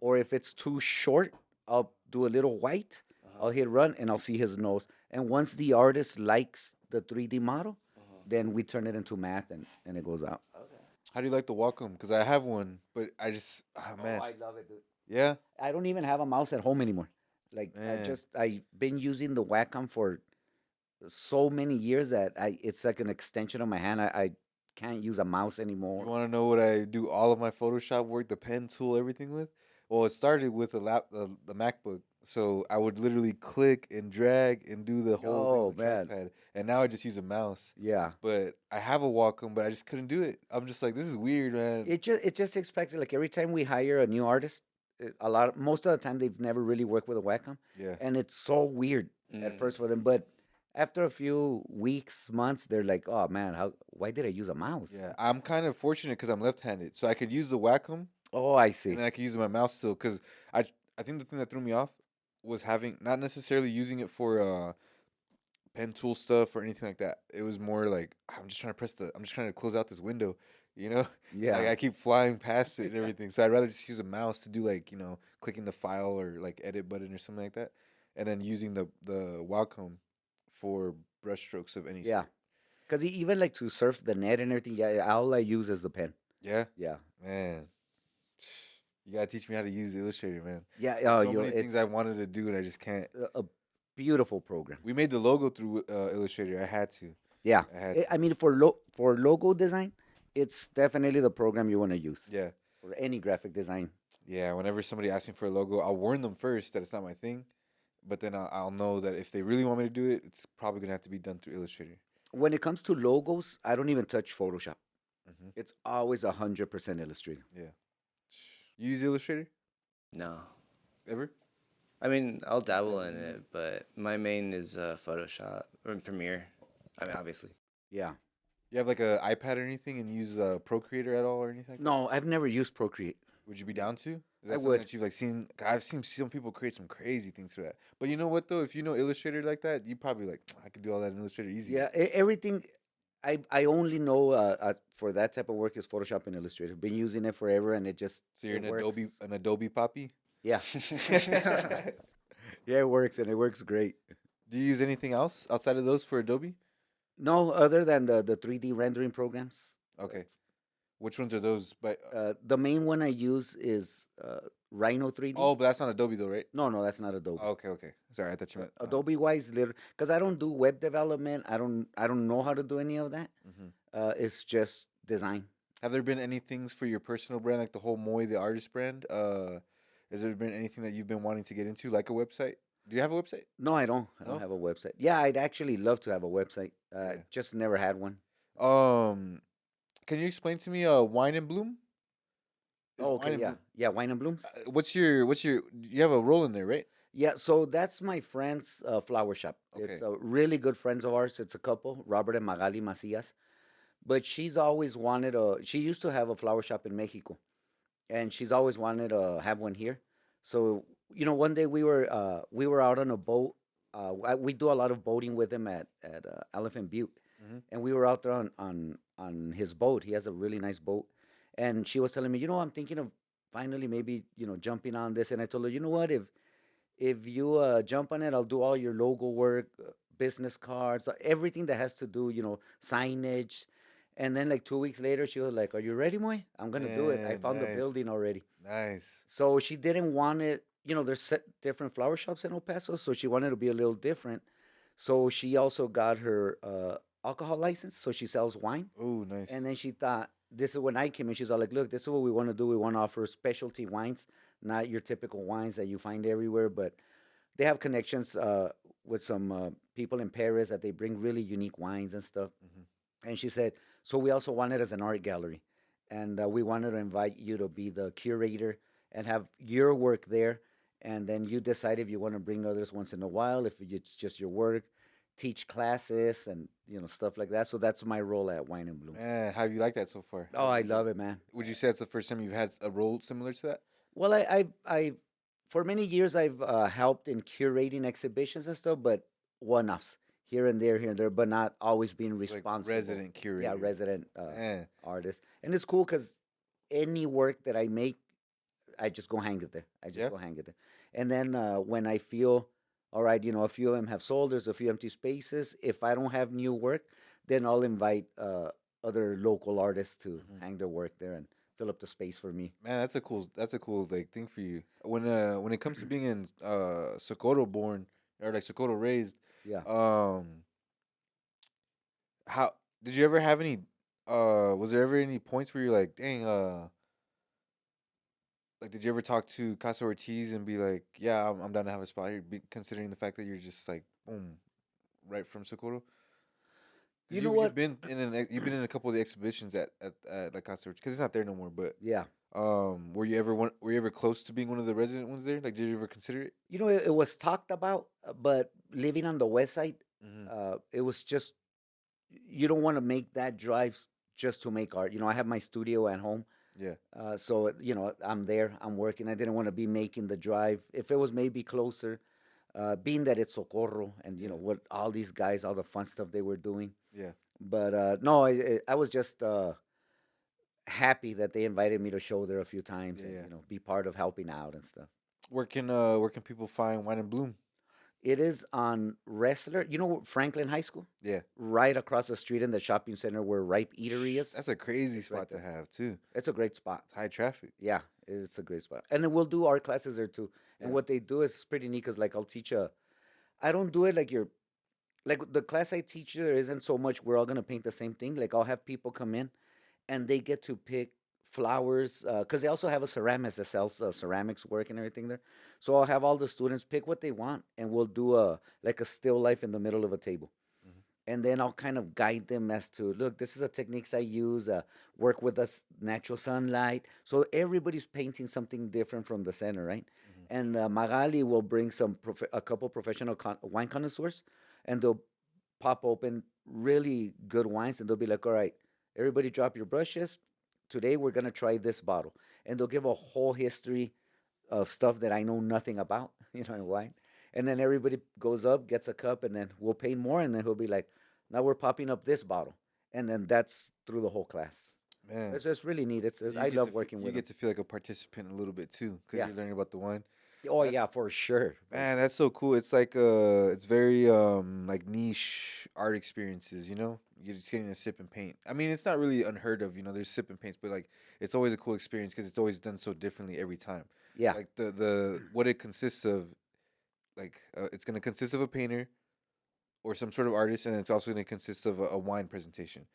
Or if it's too short, I'll do a little white. I'll hit run, and I'll see his nose. And once the artist likes the 3D model, then we turn it into math, and it goes out. How do you like the Wacom? Because I have one, but I just, oh man, I love it, dude. yeah. I don't even have a mouse at home anymore. Like Man. I've been using the Wacom for so many years that it's like an extension of my hand. I can't use a mouse You anymore. want to know what I do all of my Photoshop work, the pen tool, everything with? Well, it started with the MacBook. So I would literally click and drag and do the whole thing Oh, with the man. trackpad. And now I just use a mouse. Yeah. But I have a Wacom, but I just couldn't do it. I'm just like, this is weird, man. It just expected like every time we hire a new artist, most of the time they've never really worked with a Wacom, Yeah. and it's so weird at first for them. But after a few weeks, months, they're like, "Oh man, why did I use a mouse?" Yeah. I'm kind of fortunate because I'm left-handed. So I could use the Wacom Oh, I see. and then I could use my mouse still. Because I think the thing that threw me off was having, not necessarily using it for pen tool stuff or anything like that. It was more like, I'm just trying to close out this window, you know? Yeah. Like I keep flying past it and everything. So I'd rather just use a mouse to do like, clicking the file or like edit button or something like that. And then using the Wacom for brush strokes of any Yeah. sort. Because even like to surf the net and everything, yeah, all I use is the pen. Yeah? Yeah. Man. You gotta teach me how to use Illustrator, man. Yeah. There's so many things I wanted to do and I just can't. a beautiful program. We made the logo through Illustrator. I had to. Yeah. I had I mean, for logo design, it's definitely the program you want to use. Yeah. For any graphic design. Yeah, whenever somebody asks me for a logo, I'll warn them first that it's not my thing. But then I'll know that if they really want me to do it, it's probably going to have to be done through Illustrator. When it comes to logos, I don't even touch Photoshop. Mm-hmm. It's always 100% Illustrator. Yeah. You use Illustrator? No. Ever? I mean, I'll dabble in it, but my main is Photoshop or Premiere. I mean, obviously. Yeah. You have like an iPad or anything and use Procreator at all or anything? Like that? No, I've never used Procreate. Would you be down to? Is that I something would. that you've like seen? I've seen some people create some crazy things for that. But you know what though? If you know Illustrator like that, you probably like, I could do all that in Illustrator easy. Yeah, everything. I only know for that type of work is Photoshop and Illustrator. Been using it forever, and it just So you're it an Adobe poppy? Yeah. Yeah, it works, and it works great. Do you use anything else outside of those for Adobe? No, other than the 3D rendering programs. Okay. Which ones are those? But The main one I use is Rhino 3D. Oh, but that's not Adobe though, right? No, that's not Adobe. Oh, okay. Sorry, I thought you meant. Adobe wise, because I don't do web development. I don't know how to do any of that. Mhm. It's just design. Have there been any things for your personal brand, like the whole MOI the artist brand? Has there been anything that you've been wanting to get into, like a website? Do you have a website? No, I don't. I No? don't have a website. Yeah, I'd actually love to have a website. Yeah. Just never had one. Can you explain to me Wine and Bloom? Is Oh, Wine okay, and yeah, Bloom? yeah. Wine and Blooms. What's your? You have a role in there, right? Yeah, so that's my friend's flower shop. Okay. It's really good friends of ours. It's a couple, Robert and Magali Macias. But she's always wanted a. She used to have a flower shop in Mexico, and she's always wanted to have one here. So one day we were out on a boat. We do a lot of boating with him at Elephant Butte, Hmm. and we were out there on his boat. He has a really nice boat, and she was telling me, I'm thinking of finally maybe jumping on this. And I told her, you know what, if you jump on it, I'll do all your logo work, business cards, everything that has to do, signage. And then like 2 weeks later, she was like, "Are you ready, Moy? I'm gonna do it. I Yeah, found the nice, building already." nice. So she didn't want it. There's different flower shops in El Paso, so she wanted to be a little different. So she also got her alcohol license, so she sells wine. Oh, nice. And then she thought, this is when I came in. She's all like, "Look, this is what we want to do. We want to offer specialty wines, not your typical wines that you find everywhere, but they have connections with some people in Paris that they bring really unique wines and stuff." Mhm. And she said, "So we also want it as an art gallery, and we wanted to invite you to be the curator and have your work there, and then you decide if you want to bring others once in a while, if it's just your work, teach classes, and stuff like that." So that's my role at Wine and Blooms. Man, how have you liked that so far? Oh, I love it, man. Would you say it's the first time you've had a role similar to that? Well, for many years I've helped in curating exhibitions and stuff, but one-offs here and there, but not always being It's like responsible. resident curator. Yeah, resident Man, artist, and it's cool because any work that I make, I just go hang it there. I just yeah. go hang it there, and then when I feel, all right, a few of them have sold. There's a few empty spaces. If I don't have new work, then I'll invite other local artists to Mhm. hang their work there and fill up the space for me. Man, that's a cool like thing for you. When it comes to being in Socorro born or like Socorro raised, Yeah. um, how did you ever have any? Was there ever any points where you're like, dang, like did you ever talk to Casa Ortiz and be like, yeah, I'm down to have a spot here, considering the fact that you're just like, boom, right from Socorro? You Because know you've what? been in you've been in a couple of the exhibitions at like Casa Ortiz because it's not there no more, but. Yeah. Were you ever close to being one of the resident ones there? Like, did you ever consider it? It was talked about, but living on the west side, Hmm. it was just you don't want to make that drive just to make art. I have my studio at home, Yeah. so I'm there, I'm working. I didn't want to be making the drive. If it was maybe closer, being that it's Socorro and Yeah. what all these guys, all the fun stuff they were doing. Yeah. But no, I was just happy that they invited me to show there a few times Yeah. and Yeah. be part of helping out and stuff. Where can people find Wine and Bloom? It is on Wrestler. Franklin High School, Yeah. right across the street in the shopping center where Ripe Eatery is. That's a crazy It's right spot to there. have too. It's a great spot. It's high traffic. Yeah, it's a great spot. And then we'll do art classes there too. And Yeah. what they do is pretty neat because like I'll teach I don't do it like the class I teach there isn't so much we're all gonna paint the same thing. Like I'll have people come in and they get to pick flowers because they also have a ceramist that sells ceramics work and everything there. So I'll have all the students pick what they want, and we'll do a still life in the middle of a table, Mhm. and then I'll kind of guide them as to look. This is the techniques I use. Work with us natural sunlight. So everybody's painting something different from the center, right? Mhm. And Magali will bring a couple professional wine connoisseurs, and they'll pop open really good wines, and they'll be like, "All right, everybody, drop your brushes. Today we're gonna try this bottle," and they'll give a whole history of stuff that I know nothing about, in wine. And then everybody goes up, gets a cup, and then we'll pay more, and then he'll be like, "Now we're popping up this bottle," and then that's through the whole class. Man. It's just really neat. So I love working you with get them. to feel like a participant a little bit too because Yeah. you're learning about the wine. Oh That- yeah, for sure. Man, that's so cool. It's like it's very like niche art experiences, you know? You're just getting to sip and paint. I mean, it's not really unheard of, there's sip and paints, but like it's always a cool experience because it's always done so differently every time. Yeah. Like the what it consists of. Like it's gonna consist of a painter or some sort of artist, and it's also gonna consist of a wine presentation.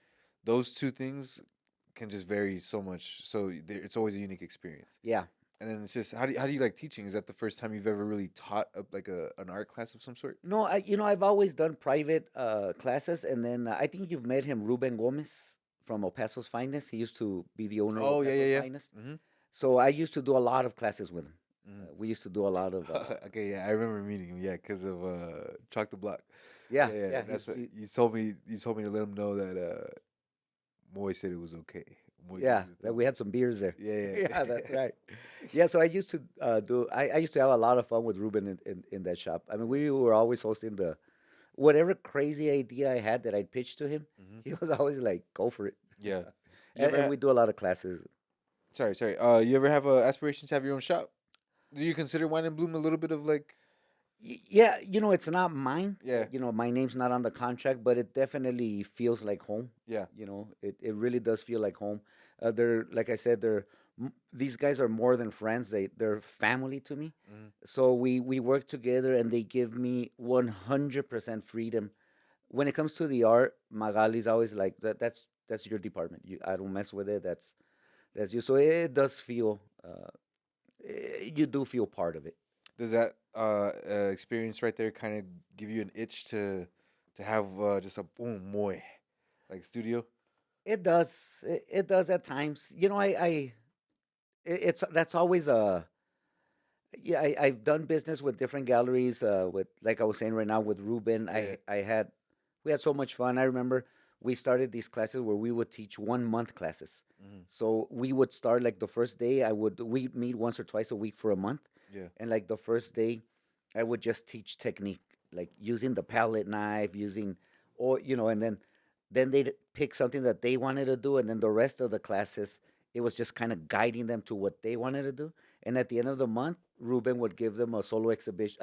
Those two things can just vary so much. So it's always a unique experience. Yeah. And then it's just how do you like teaching? Is that the first time you've ever really taught like a an art class of some sort? No, I've always done private classes, and then I think you've met him, Ruben Gomez from El Paso's Finest. He used to be the owner of El Oh yeah, Paso's yeah, Finest. yeah. Mm-hmm. So I used to do a lot of classes with him. Mm-hmm. We used to do a lot of Okay, yeah, I remember meeting him. Yeah, because of Chalk the Block. yeah, Yeah, yeah, yeah. that's what you told me. You told me to let him know that Moy said it was okay. Moy gave Yeah, you the that thumbs we up. had some beers there. Yeah, Yeah, that's yeah. right. Yeah, so I used to I used to have a lot of fun with Ruben in that shop. I mean, we were always hosting the whatever crazy idea I had that I'd pitch to him. Hmm. He was always like, "Go for it." Yeah. You And, ever? and we do a lot of classes. Sorry, sorry. You ever have aspirations to have your own shop? Do you consider Wine and Bloom a little bit of like? Yeah, it's not mine. Yeah, My name's not on the contract, but it definitely feels like home. yeah. It really does feel like home. They're like I said, these guys are more than friends. They're family to me. Hmm. So we work together, and they give me 100% freedom when it comes to the art. Magali's always like that. That's your department. I don't mess with it. That's you. So it does feel. You do feel part of it. Does that experience right there kind of give you an itch to have just a boom Moy like studio? It does. It does at times. It's that's always a yeah. I've done business with different galleries. With like I was saying right now with Ruben, Yeah. we had so much fun. I remember we started these classes where we would teach 1 month classes. Hmm. So we would start like the first day. We meet once or twice a week for a month, Yeah. and like the first day, I would just teach technique, like using the palette knife, using, or and then they'd pick something that they wanted to do, and then the rest of the classes, it was just kind of guiding them to what they wanted to do. And at the end of the month, Ruben would give them a solo exhibition,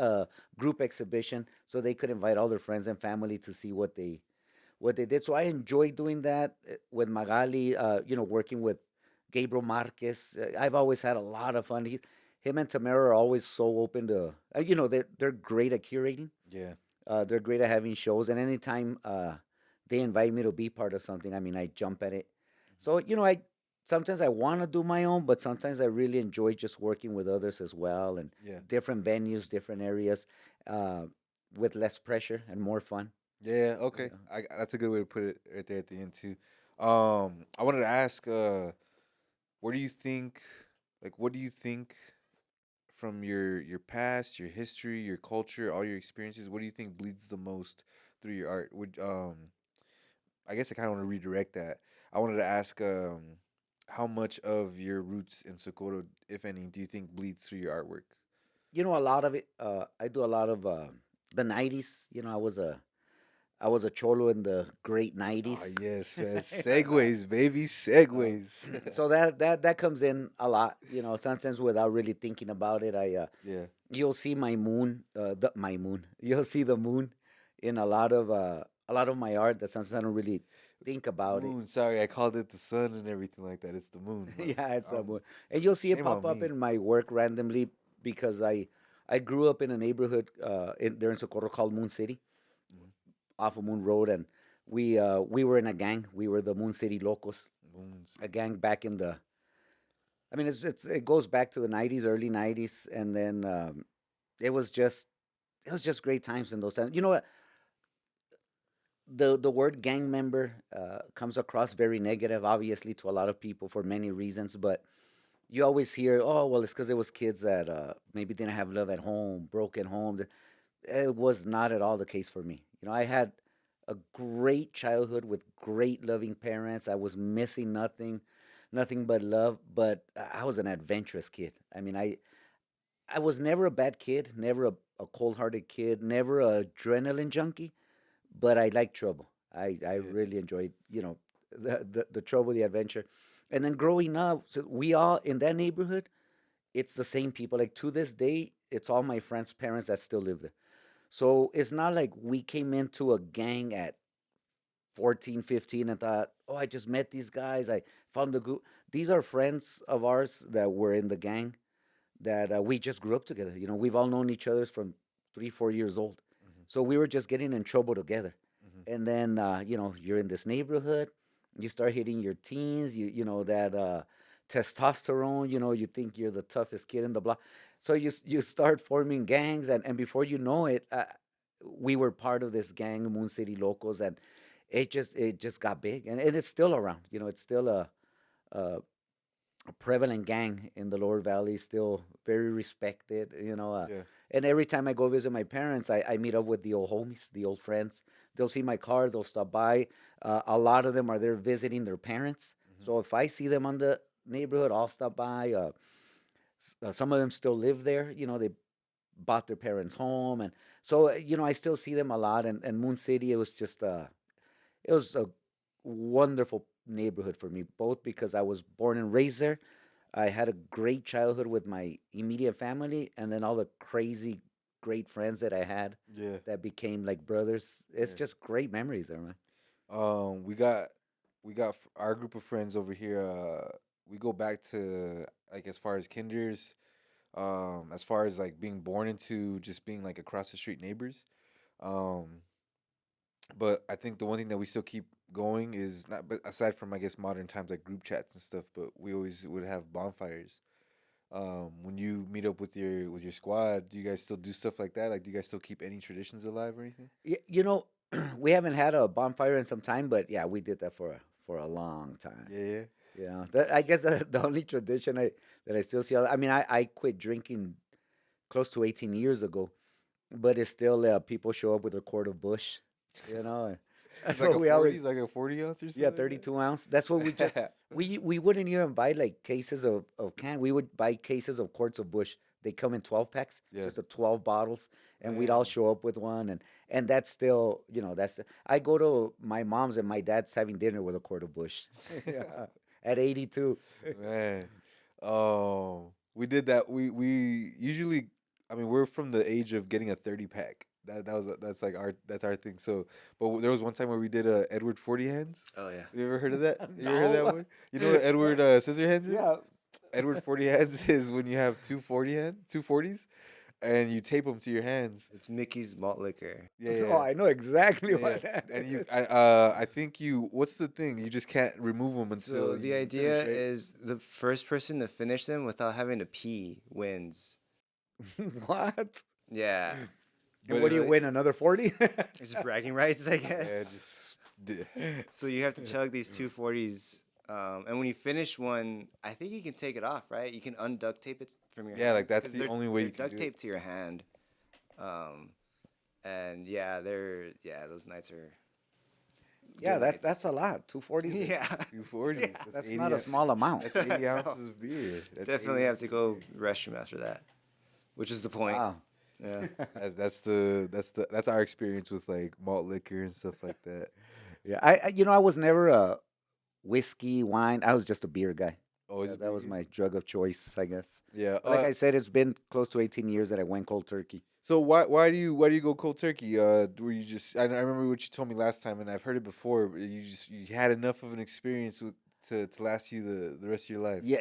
group exhibition, so they could invite all their friends and family to see what they did. So I enjoy doing that with Magali. Working with Gabriel Marquez. I've always had a lot of fun. Him and Tamara are always so open to. They're great at curating. Yeah. They're great at having shows, and anytime they invite me to be part of something, I mean, I jump at it. So I sometimes I want to do my own, but sometimes I really enjoy just working with others as well, and Yeah. different venues, different areas, uh, with less pressure and more fun. Yeah. Okay. Yeah. That's a good way to put it right there at the end too. I wanted to ask, where do you think, like, what do you think from your past, your history, your culture, all your experiences? What do you think bleeds the most through your art? Would I guess I kind of want to redirect that. I wanted to ask, how much of your roots in Socorro, if any, do you think bleeds through your artwork? A lot of it. I do a lot of the '90s. I was a cholo in the great '90s. Oh yes, man. Segways, baby, segways. So that comes in a lot. Sometimes without really thinking about it. Yeah. You'll see my moon, my moon. You'll see the moon in a lot of my art. That sometimes I don't really think about it. Moon. Sorry, I called it the sun and everything like that. It's the moon. Yeah, it's the Um, moon, and you'll see it shame on pop up me. in my work randomly because I grew up in a neighborhood there in Socorro called Moon City, Mhm. off of Moon Road, and we were in a gang. We were the Moon City Locos, Moons. a gang back in the. I mean, it goes back to the '90s, early '90s, and then it was just it was just great times in those times. You know what? The word gang member comes across very negative, obviously, to a lot of people for many reasons. But you always hear, oh, well, it's because it was kids that maybe didn't have love at home, broken home. It was not at all the case for me. I had a great childhood with great loving parents. I was missing nothing but love. But I was an adventurous kid. I mean, I was never a bad kid, never a cold hearted kid, never a adrenaline junkie, but I like trouble. I Yeah. really enjoyed, the trouble, the adventure. And then growing up, so we all in that neighborhood, it's the same people. Like to this day, it's all my friends' parents that still live there. So it's not like we came into a gang at 14, 15 and thought, oh, I just met these guys. I found a group. These are friends of ours that were in the gang that we just grew up together. We've all known each other from 3, 4 years old. So we were just getting in trouble together. And then, you're in this neighborhood, you start hitting your teens, that testosterone, you think you're the toughest kid in the block. So you start forming gangs, and before you know it, we were part of this gang, Moon City Locals, and it just got big, and it's still around. It's still a prevalent gang in the Lower Valley, still very respected. Yeah. And every time I go visit my parents, I meet up with the old homies, the old friends. They'll see my car, they'll stop by. A lot of them are there visiting their parents. So if I see them on the neighborhood, I'll stop by. Some of them still live there. They bought their parents' home, and so I still see them a lot. And Moon City, it was a wonderful neighborhood for me, both because I was born and raised there. I had a great childhood with my immediate family, and then all the crazy, great friends that I had Yeah. that became like brothers. It's Yeah. just great memories there, man. We got our group of friends over here. We go back to like as far as kinders, as far as like being born into just being like across the street neighbors. Um, but I think the one thing that we still keep going is not, but aside from I guess modern times like group chats and stuff, but we always would have bonfires. When you meet up with your squad, do you guys still do stuff like that? Like, do you guys still keep any traditions alive or anything? We haven't had a bonfire in some time, but yeah, we did that for a long time. Yeah, yeah. I guess the only tradition that I still see. I mean, I quit drinking close to 18 years ago, but it's still people show up with a quart of Bush. You know, It's that's like what a we 40, always. like a 40 ounce or Yeah, something. 32 ounce. That's what we just we wouldn't even buy like cases of can. We would buy cases of quarts of Bush. They come in 12 packs, Yeah. just the 12 bottles, and we'd all show up with one. And that's still, that's. I go to my mom's and my dad's having dinner with a quart of Bush. Yeah, at 82. Man, we did that. We usually, I mean, we're from the age of getting a 30 pack. That's our thing. So, but there was one time where we did a Edward 40 hands. Oh yeah. You ever heard of that? You ever heard that No. one? You know what Edward Scissor hands is? Yeah. Edward 40 hands is when you have two 40s, and you tape them to your hands. It's Mickey's malt liquor. Yeah, yeah. Oh, I know exactly Yeah, what yeah. that And is. I think what's the thing? You just can't remove them until So the you idea finish, right? is the first person to finish them without having to pee wins. What? Yeah. And But what do you it- win? Another 40? It's bragging rights, I Yeah, guess. just So you have to chug these 240s. And when you finish one, I think you can take it off, right? You can unduct tape it from your Yeah, hand. like, that's 'cause the they're- only way they're you can duct do it. taped to your hand. And those nights are. Yeah, good that's nights. a lot. 240s. is- Yeah. 240s. That's not a small amount. That's 80 ounces of beer. That's Definitely 80 have to go restroom after that, which is the point. Wow. Yeah. That's our experience with like malt liquor and stuff like that. Yeah, I was never a whiskey, wine. I was just a beer guy. Always a That was beer. my drug of choice, I guess. Yeah. But like I said, it's been close to 18 years that I went cold turkey. So why do you go cold turkey? Were you just I remember what you told me last time, and I've heard it before. But you had enough of an experience to last you the rest of your life. Yeah,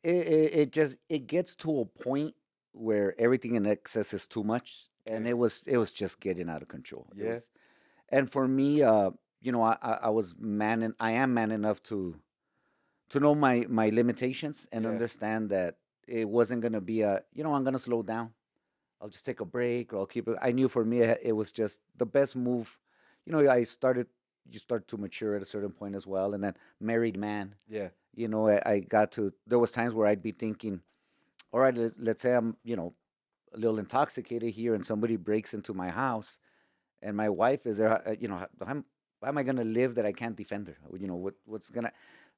it gets to a point where everything in excess is too much, and Okay. it was just getting out of control. Yeah. And for me, I am man enough to know my limitations and Yeah. understand that it wasn't gonna be I'm gonna slow down. I'll just take a break, or I'll keep it. I knew for me it was just the best move. You start to mature at a certain point as well, and then married man. Yeah. I got to. There was times where I'd be thinking, all right, let's say I'm a little intoxicated here, and somebody breaks into my house, and my wife is there. How am I gonna live that I can't defend her? What's gonna?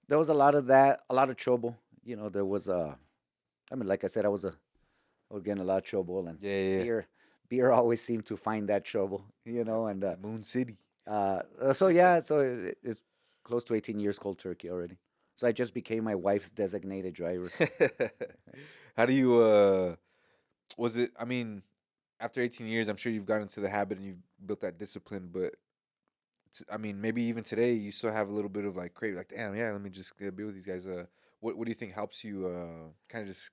There was a lot of that, a lot of trouble. There was like I said, I would get in a lot of trouble, and Yeah. Yeah. beer always seemed to find that trouble. And Moon City. so it's close to 18 years cold turkey already. So I just became my wife's designated driver. How do you was it I mean after 18 years I'm sure you've gotten into the habit and you've built that discipline, but I mean maybe even today you still have a little bit of like crave like damn, yeah, let me just be with these guys. What do you think helps you kind of just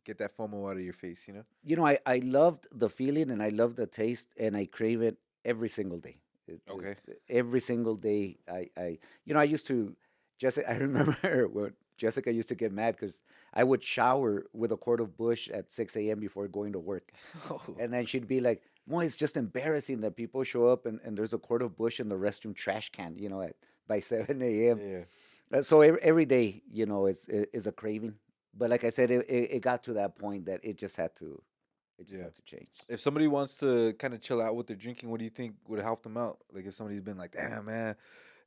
get that FOMO out of your face, you know? I loved the feeling and I loved the taste and I crave it every single day. Okay. Every single day. I used to, Jessica, I remember when Jessica used to get mad because I would shower with a quart of Bush at 6 a.m. before going to work. Oh, And then she'd be like, "Boy, it's just embarrassing that people show up and there's a quart of Bush in the restroom trash can, by 7 a.m." yeah. So every day, is a craving. But like I said, it got to that point that it just Yeah. had to change. If somebody wants to kind of chill out with their drinking, what do you think would help them out? Like if somebody's been like, damn, man,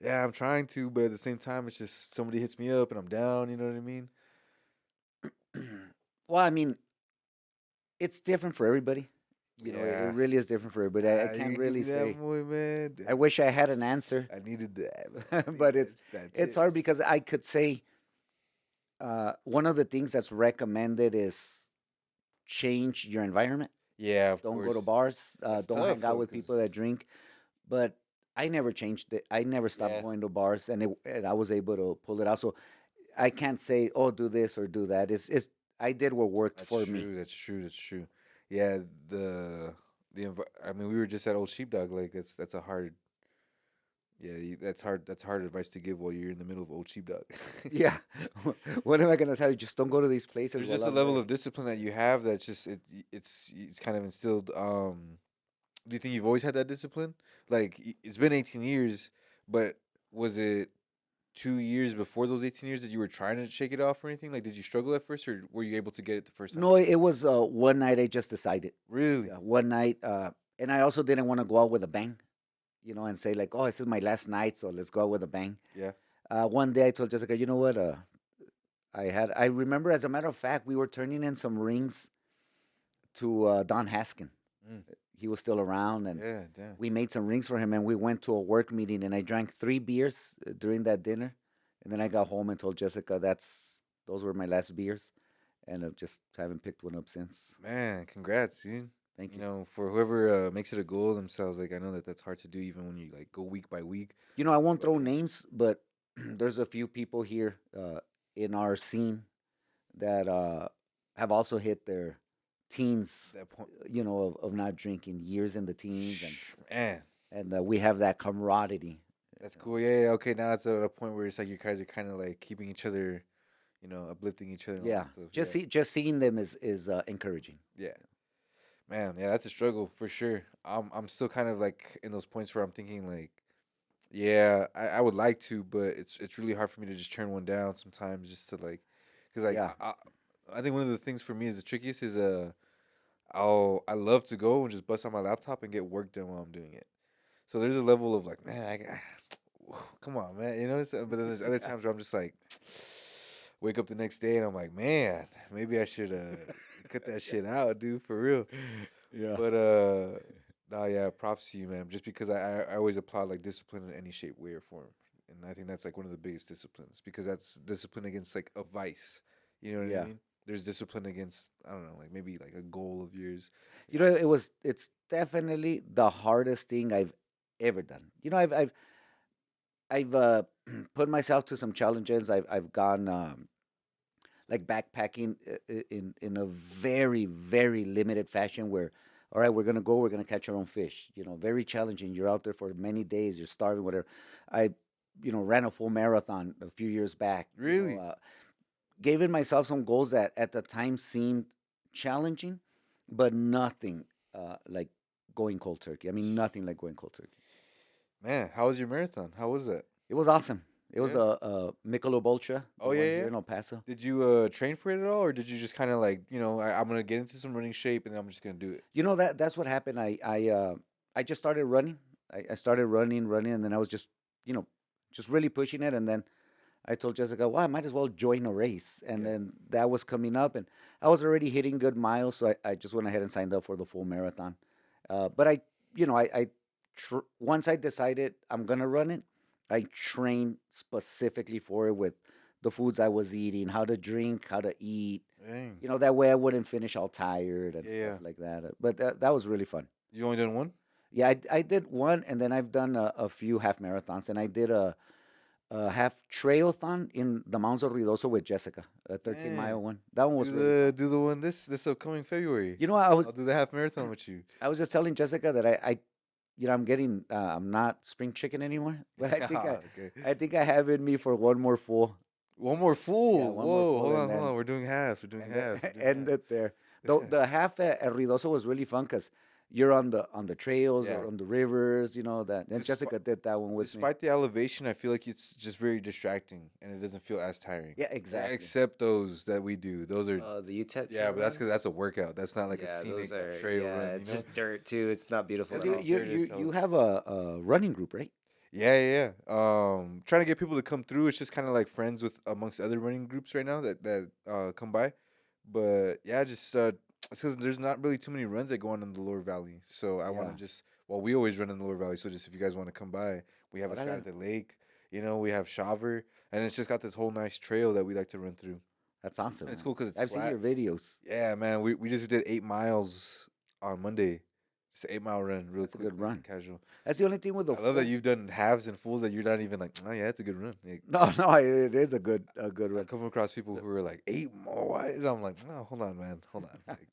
yeah, I'm trying to, but at the same time, it's just somebody hits me up and I'm down, you know what I mean? Well, I mean, it's different for everybody. It Yeah. really is different for everybody. I You can't give really me that say. boy, man. I wish I had an answer, I needed that. but it's that's hard it. because I could say one of the things that's recommended is change your environment. Yeah, of Don't course. go to bars. That's Don't tough, hang out though, with people that 'cause- drink. But I never changed it. I never stopped Yeah. going to bars, and I was able to pull it out. So I can't say, "Oh, do this or do that." It's I did what worked That's for true. me. That's true. That's true. Yeah, I mean, we were just at Old Sheepdog. Like that's a hard. Yeah, that's hard. That's hard advice to give while you're in the middle of Old Sheepdog. Yeah. What am I gonna tell you? Just don't go to these places. There's while just a I'm level there. of discipline that you have that's just it's kind of instilled. Do you think you've always had that discipline? Like it's been 18 years, but was it 2 years before those 18 years that you were trying to shake it off or anything? Like, did you struggle at first, or were you able to get it the first time? No, it was one night. I just decided. Really? Yeah, one night, and I also didn't want to go out with a bang, and say like, "Oh, this is my last night, so let's go out with a bang." Yeah. One day, I told Jessica, "You know what? I remember, as a matter of fact, we were turning in some rings to Don Haskin. Mm. He was still around, and Yeah. Damn. we made some rings for him. And we went to a work meeting, and I drank 3 beers during that dinner, and then I got home and told Jessica those were my last beers, and I just haven't picked one up since. Man, congrats, dude. Thank You you. know, for whoever makes it a goal themselves, like I know that that's hard to do even when you like go week by week. I won't But throw names, but there's a few people here in our scene that have also hit their teens, that point, of not drinking, years in the teens, man, and we have that camaraderie. that's cool. Yeah, yeah. Okay, now it's at a point where it's like you guys are kind of like keeping each other, uplifting each other. And all Yeah, that stuff. just seeing them is encouraging. Yeah. Man, yeah, that's a struggle for sure. I'm still kind of like in those points where I'm thinking like, yeah, I would like to, but it's really hard for me to just turn one down sometimes, just to like, because like Yeah. I think one of the things for me is the trickiest is I love to go and just bust on my laptop and get work done while I'm doing it. So there's a level of like, man, come on, man, you know what I'm saying? But then there's other times where I'm just like, wake up the next day and I'm like, man, maybe I should cut that shit out, dude, for real. Yeah. But nah, yeah, props to you, man. Just because I always applaud like discipline in any shape, way, or form, and I think that's like one of the biggest disciplines because that's discipline against like a vice. You know what Yeah. I mean? There's discipline against I don't know, like maybe like a goal of yours. It's definitely the hardest thing I've ever done. I've put myself to some challenges. I've gone like backpacking in a very very limited fashion where, all right, we're gonna catch our own fish. Very challenging. You're out there for many days. You're starving, whatever. I ran a full marathon a few years back. Really? Gave in myself some goals that at the time seemed challenging, but nothing like going cold turkey. I mean, nothing like going cold turkey. Man, how was your marathon? How was that? It was awesome. It was Yeah. a Michelob Ultra. The Oh, one yeah, here yeah. in El Paso. Did you train for it at all, or did you just kind of like I'm gonna get into some running shape and then I'm just gonna do it? That's what happened. I just started running. I started running, and then I was just really pushing it, and then I told Jessica, well, I might as well join a race. And Yeah. then that was coming up, and I was already hitting good miles, so I just went ahead and signed up for the full marathon. But once I decided I'm gonna run it, I trained specifically for it with the foods I was eating, how to drink, how to eat. Dang. That way I wouldn't finish all tired and Yeah, yeah. stuff like that. But that was really fun. You only done one? Yeah, I did one, and then I've done a few half marathons, and I did half trailthon in the mountains of Ruidoso with Jessica, a 13-mile Dang. one. That one was Do really fun. the do the one this upcoming February. You know, I was I'll do the half marathon with you. I was just telling Jessica that I'm getting I'm not spring chicken anymore, but Okay. I think I have in me for one more full. One more full. Yeah, one more Whoa, full, hold and on, hold then on. We're doing halves. We're doing and halves. then We're doing end it there. The half at Ruidoso was really fun because you're on the trails Yeah. or on the rivers, you know that. And Despi- Jessica did that one with me. Despite the elevation, I feel like it's just very distracting and it doesn't feel as tiring. Yeah, exactly. Except those that we do. Those are The UTEP. yeah, but that's because that's a workout. That's not like a yeah, scenic those are trail yeah. run. You It's know? just dirt too. It's not beautiful 'Cause at you all. you There it you, is, you tell have a running group, right? Yeah. Trying to get people to come through. It's just kind of like friends with amongst other running groups right now that come by. But yeah, just it's because there's not really too many runs that go on in the lower valley. So I want Yeah. to just well, we always run in the lower valley. So just if you guys want to come by, we have a Órale. Skyante Lake. You know, we have Shaver, and it's just got this whole nice trail that we like to run through. That's awesome. And it's man. cool because it's I've flat. seen your videos. Yeah, man. We just did 8 miles on Monday. Just an 8 mile run, real That's a quick, good nice run. and casual. That's the only thing with the. I love that full- you've done halves and fulls that you're not even like, oh yeah, it's a good run. Like, No, it is a good I run. come across people who are like 8 more, and I'm like, no, hold on, man, hold on. Like,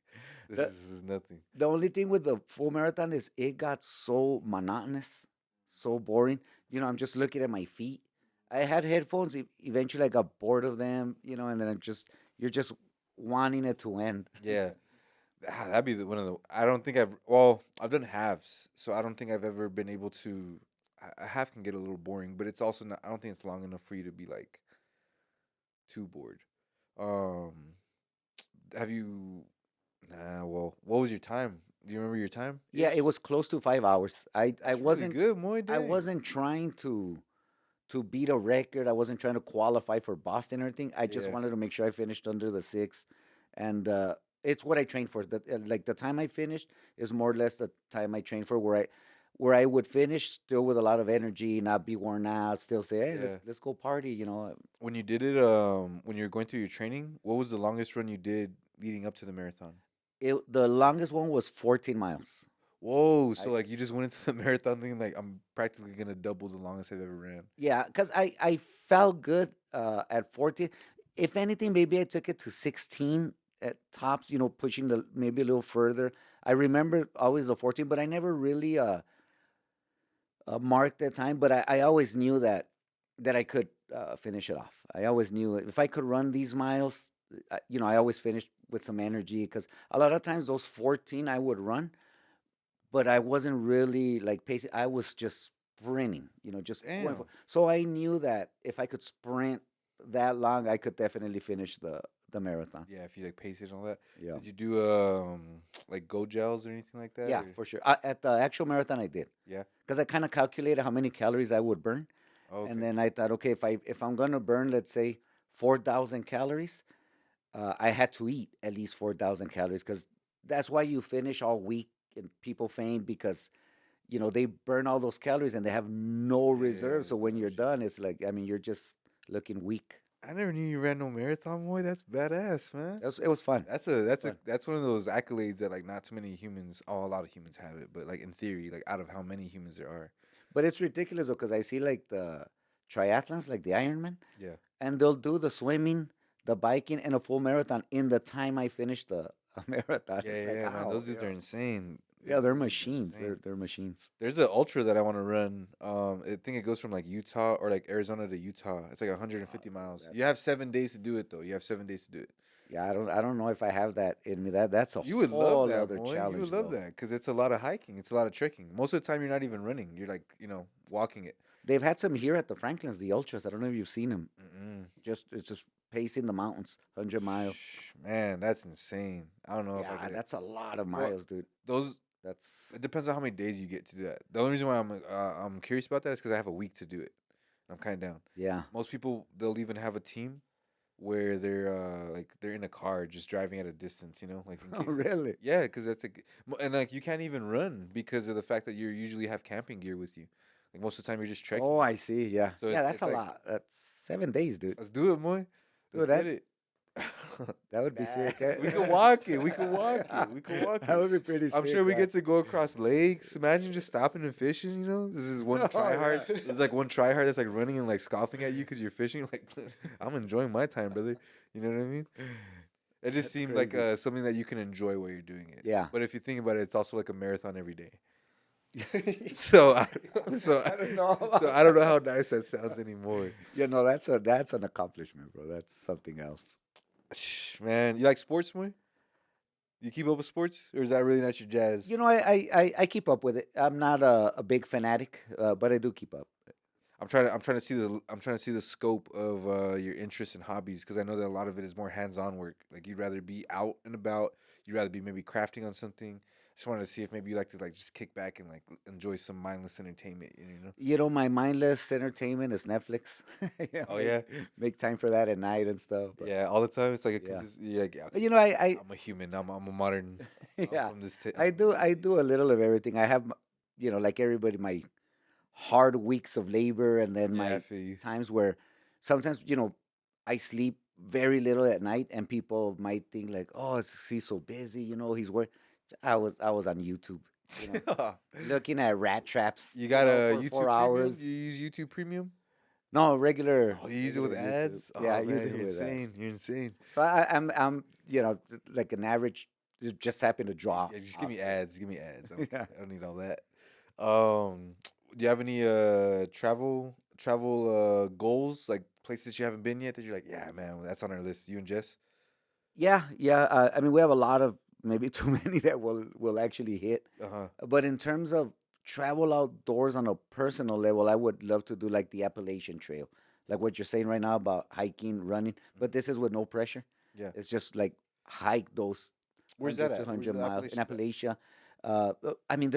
this The- is nothing. The only thing with the full marathon is it got so monotonous, so boring. You know, I'm just looking at my feet. I had headphones. Eventually, I got bored of them. You know, and then you're just wanting it to end. Yeah, that'd be one of the. I don't think I've done halves, so I don't think I've ever been able to. A half can get a little boring, but it's also not. I don't think it's long enough for you to be like too bored. Um, have you? Nah. Well, what was your time? Do you remember your time? Yeah, it was close to 5 hours. I That's wasn't really good, Moy. I Dang. wasn't trying to beat a record. I wasn't trying to qualify for Boston or anything. I just Yeah. wanted to make sure I finished under the 6, and it's what I trained for. Like the time I finished is more or less the time I trained for, where I would finish still with a lot of energy, not be worn out, still say, hey, Yeah. let's go party. You know, When you did it, when you were going through your training, what was the longest run you did leading up to the marathon? the longest one was 14 miles. Whoa! So I- like you just went into the marathon thinking like I'm practically gonna double the longest I've ever ran. Yeah, because I felt good at 14. If anything, maybe I took it to 16 at tops, you know, pushing the maybe a little further. I remember always the 14, but I never really marked that time. But I always knew that I could finish it off. I always knew if I could run these miles, you know, I always finished with some energy because a lot of times those 14 I would run, but I wasn't really like pacing. I was just sprinting, you know, just going Damn. so I knew that if I could sprint that long, I could definitely finish the marathon. Yeah, if you like pace it and all that. Yeah, Did you do like go gels or anything like that? yeah, or- for sure. At the actual marathon, I did Yeah. because I kind of calculated how many calories I would burn, Oh, okay. and then I thought, okay, if I'm gonna burn, let's say 4,000 calories, I had to eat at least 4,000 calories because that's why you finish all week and people faint because you know they burn all those calories and they have no Yeah, reserve. So there's when no you're shit. done, it's like I mean you're just looking weak. I never knew you ran no marathon, boy. That's badass, man. It was fun. That's Fun. that's one of those accolades that like not too many humans. Oh, a lot of humans have it, but like in theory, like out of how many humans there are. But it's ridiculous though because I see like the triathlons, like the Ironman, Yeah. and they'll do the swimming, the biking, and a full marathon in the time I finish the marathon. Yeah, It's like, man. how? Those dudes are insane. Yeah, they're Those dudes are machines. insane. They're machines. There's an ultra that I want to run. I think it goes from like Utah or like Arizona to Utah. It's like 150 miles. that- You have 7 days to do it though. You have 7 days to do it. Yeah, I don't know if I have that in me. That's a You would whole love that, other boy. challenge. You would love though. that because it's a lot of hiking. It's a lot of trekking. Most of the time, you're not even running. You're like walking it. They've had some here at the Franklins, the ultras. I don't know if you've seen them. Mm-mm. It's just pacing the mountains, 100 miles. Man, that's insane. I don't know if I Yeah, could. that's a lot of Well, miles, dude. Those. That's It depends on how many days you get to do that. The only reason why I'm curious about that is because I have a week to do it. I'm kind of down. yeah. Most people they'll even have a team where they're in a car just driving at a distance, like in Oh, case. really? Yeah, because that's and like you can't even run because of the fact that you usually have camping gear with you. Like most of the time you're just trekking. Oh, I see. Yeah. So yeah, it's- that's it's a like- lot. That's 7 days, dude. Let's do it, boy. Do Let's that. get it. That would be sick. We could walk it. We could walk it. We could walk That it. would be pretty sick. I'm sure we man. get to go across lakes. Imagine just stopping and fishing. You know, this is one Oh, tryhard. yeah. There's like one tryhard that's like running and like scoffing at you because you're fishing. Like, I'm enjoying my time, brother. You know what I mean? It just That's seemed like crazy. something that you can enjoy while you're doing it. Yeah. But if you think about it, it's also like a marathon every day. So, so, I don't know. so I don't know how nice that sounds anymore. That's an accomplishment, bro. That's something else. Man, you like sports more? You keep up with sports, or is that really not your jazz? I keep up with it. I'm not a big fanatic, but I do keep up. I'm trying to see the scope of your interests and hobbies because I know that a lot of it is more hands-on work. Like you'd rather be out and about. You'd rather be maybe crafting on something. Just wanted to see if maybe you like to like just kick back and like enjoy some mindless entertainment. You know? My mindless entertainment is Netflix. Oh yeah, Make time for that at night and stuff. But, yeah. All the time. It's like Yeah. you're like, yeah, But, okay, I'm a human. I'm a modern. I'm yeah, from this. I do a little of everything. I have, like everybody, my hard weeks of labor, and then Yeah, I my feel you. times where sometimes, I sleep very little at night, and people might think like, oh, he's so busy, he's work. I was on YouTube, you know, looking at rat traps, You got a for YouTube 4 hours. Premium? You use YouTube Premium? No, regular. Oh, you use it with regular YouTube. ads? Yeah, Oh I use man, it you're with insane. ads. You're insane. So I'm like an average. Just happen to draw. Yeah, just give me off ads. Give me ads. Yeah. I don't need all that. Do you have any travel goals like places you haven't been yet that you're like, yeah, man, that's on our list. You and Jess. Yeah, yeah. I mean, we have a lot of maybe too many that will actually hit. Uh huh. But in terms of travel outdoors on a personal level, I would love to do like the Appalachian Trail, like what you're saying right now about hiking, running. But this is with no pressure. Yeah. It's just like hike those Where's 100, that at? Where's 200 the miles in Appalachians at? Appalachia. I mean,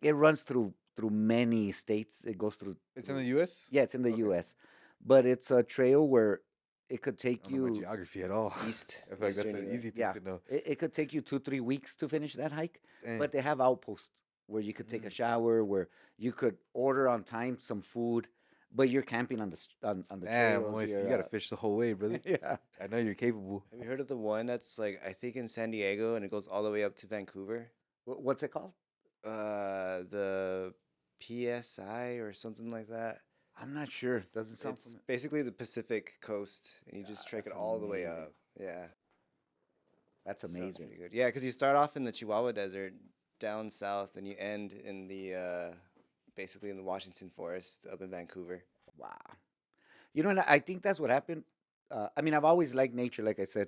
it runs through many states. It goes It's in the through U.S. yeah, it's in the Okay. U.S. But it's a trail where it could I take don't know my you geography at all. East, I feel like that's Eastern an US. easy thing yeah, to know. it could take you 2-3 weeks to finish that hike. Dang. But they have outposts where you could take a shower, where you could order on time some food, but you're camping on the Damn, trails. well, you You're, gotta fish the whole way, brother. yeah. I know you're capable. Have you heard of the one that's like I think in San Diego and it goes all the way up to Vancouver? What's it called? The PSI or something like that. I'm not sure. Doesn't sound It's familiar. basically the Pacific coast, and you just trek it That's all the way amazing. up. Yeah, That's sounds amazing. pretty good. Yeah, because you start off in the Chihuahua Desert down south, and you end in the basically in the Washington Forest up in Vancouver. Wow. And I think that's what happened. I mean, I've always liked nature, like I said,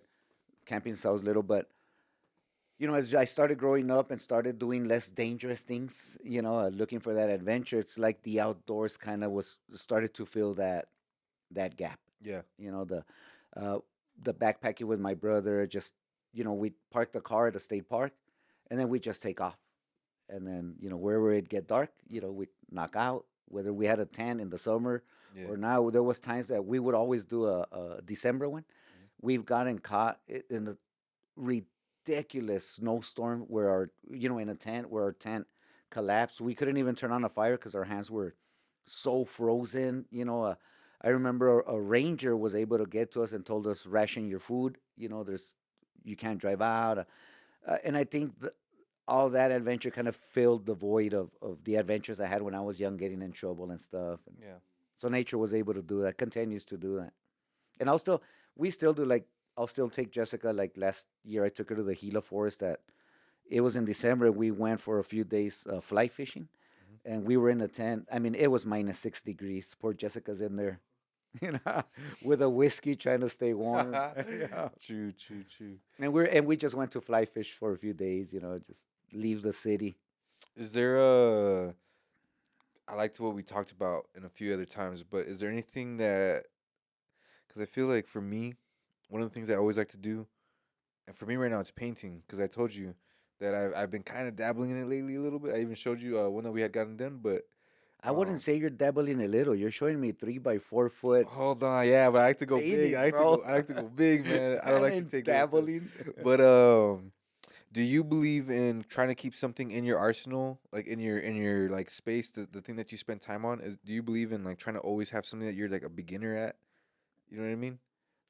camping since I was little, but as I started growing up and started doing less dangerous things, looking for that adventure, it's like the outdoors kind of was started to fill that gap. Yeah. Uh, the backpacking with my brother, just we park the car at the state park, and then we just take off, and then wherever it get dark, we knock out. Whether we had a tent in the summer Yeah. or now, there was times that we would always do a December one. We've gotten caught in a ridiculous snowstorm where in a tent where our tent collapsed. We couldn't even turn on a fire because our hands were so frozen. I remember a ranger was able to get to us and told us ration your food. You can't drive out, and I think all that adventure kind of filled the void of the adventures I had when I was young, getting in trouble and stuff. And Yeah. so nature was able to do that, continues to do that. And we still do, like, I'll still take Jessica. Like last year, I took her to the Gila Forest. It was in December. We went for a few days fly fishing, and we were in a tent. I mean, it was -6 degrees. Poor Jessica's in there, with a whiskey trying to stay warm. Yeah. True, true, true. And we just went to fly fish for a few days. Just leave the city. Is there I liked what we talked about in a few other times, but is there anything that, because I feel like for me, one of the things I always like to do, and for me right now, it's painting, because I told you that I've been kind of dabbling in it lately a little bit. I even showed you one that we had gotten done, but I wouldn't say you're dabbling a little. You're showing me 3x4 foot hold on, yeah, but I like to go big. paintings, I like to bro. go. I like to go big, man. I don't like to ain't take that stuff. dabbling. But do you believe in trying to keep something in your arsenal, like in your like space, the thing that you spend time on? Do you believe in like trying to always have something that you're like a beginner at? You know what I mean?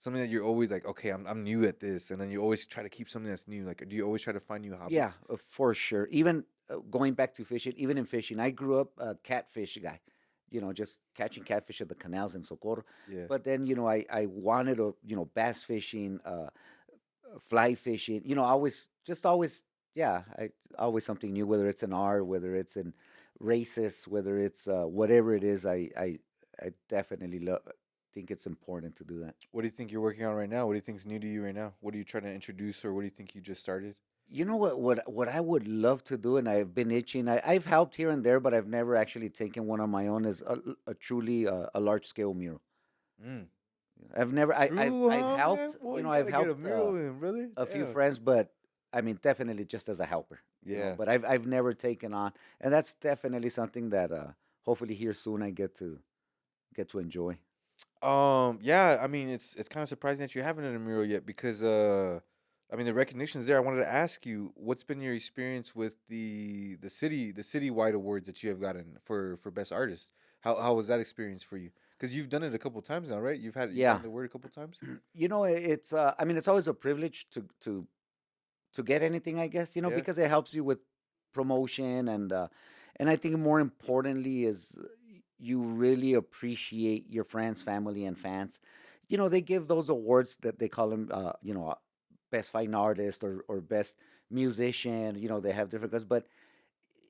something that you're always like, okay, I'm new at this, and then you always try to keep something that's new? Like, do you always try to find new hobbies? Yeah, for sure. Even going back to fishing, even in fishing, I grew up a catfish guy. Just catching catfish at the canals in Socorro. Yeah. But then, I wanted to, bass fishing, fly fishing. Always, yeah, always something new. Whether it's an art, whether it's in races, whether it's whatever it is, I definitely think it's important to do that. What do you think you're working on right now? What do you think's new to you right now? What are you trying to introduce, or what do you think you just started? You know what I would love to do, and I've been itching. I've helped here and there, but I've never actually taken one on my own. Is a truly a large scale mural. Mm. I've never. True, I've huh, man? helped. Boy, you I've gotta get a helped mural in, brother. a few Damn. friends, but I mean, definitely just as a helper. Yeah. But I've never taken on, and that's definitely something that hopefully here soon I get to enjoy. Yeah, I mean, it's kind of surprising that you haven't done a mural yet, because I mean, the recognition's there. I wanted to ask you, what's been your experience with the citywide awards that you have gotten for best artist? How was that experience for you? Because you've done it a couple times now, right? You've Yeah, gotten the award a couple times. it's. I mean, it's always a privilege to get anything, I guess. Yeah. Because it helps you with promotion, and I think more importantly is you really appreciate your friends, family, and fans. They give those awards that they call them, best fine artist or best musician. They have different guys, but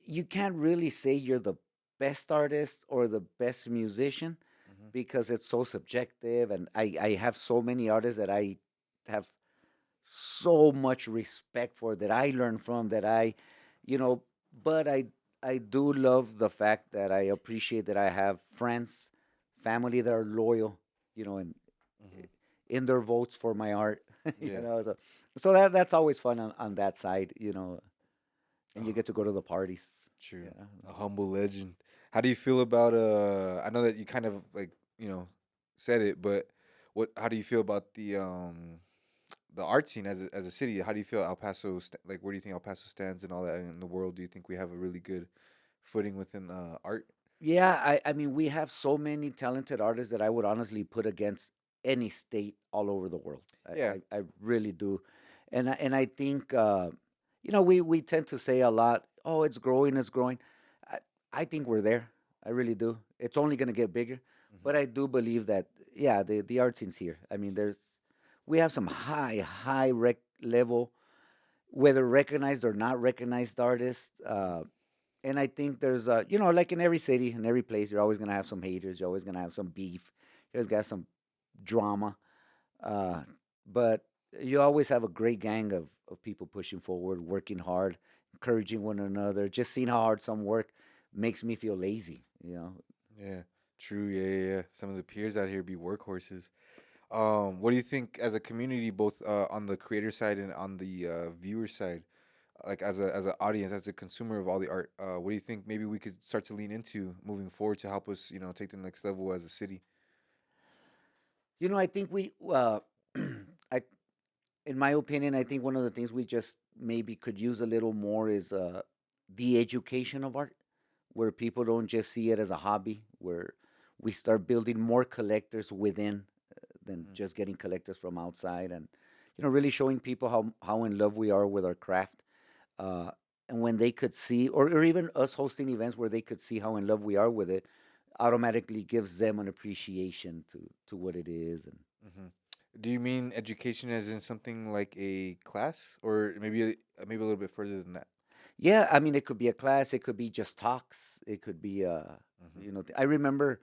you can't really say you're the best artist or the best musician Hmm. because it's so subjective. And I have so many artists that I have so much respect for, that I learn from, that you know, but I do love the fact that I appreciate that I have friends, family that are loyal, and Hmm. in their votes for my art. Yeah. So that's always fun on that side. And you Oh, get to go to the parties. true. Yeah. A humble legend. How do you feel about I know that you kind of like, said it, but how do you feel about the art scene as a city? How do you feel El Paso like, where do you think El Paso stands and all that in the world? Do you think we have a really good footing within art? Yeah, I mean, we have so many talented artists that I would honestly put against any state all over the world. Yeah. I really do, and I think we tend to say a lot. Oh, it's growing, it's growing. I, I think we're there. I really do. It's only going to get bigger, Hmm. but I do believe that yeah, the art scene's here. I mean, we have some high level, whether recognized or not recognized artists. And I think there's like in every city, in every place, you're always gonna have some haters. You're always gonna have some beef. You always got some drama. Uh, but you always have a great gang of people pushing forward, working hard, encouraging one another. Just seeing how hard some work makes me feel lazy. Yeah. True. Yeah, yeah, yeah. Some of the peers out here be workhorses. What do you think as a community, both on the creator side and on the viewer side, like as an audience, as a consumer of all the art? What do you think maybe we could start to lean into moving forward to help us, take the next level as a city? I think I, in my opinion, I think one of the things we just maybe could use a little more is the education of art, where people don't just see it as a hobby, where we start building more collectors within than Hmm. just getting collectors from outside, and really showing people how in love we are with our craft. uh, and when they could see, or even us hosting events where they could see how in love we are with it, automatically gives them an appreciation to what it is. And Hmm. Do you mean education as in something like a class, or maybe a little bit further than that? yeah, I mean, it could be a class, it could be just talks, it could be Hmm. I remember,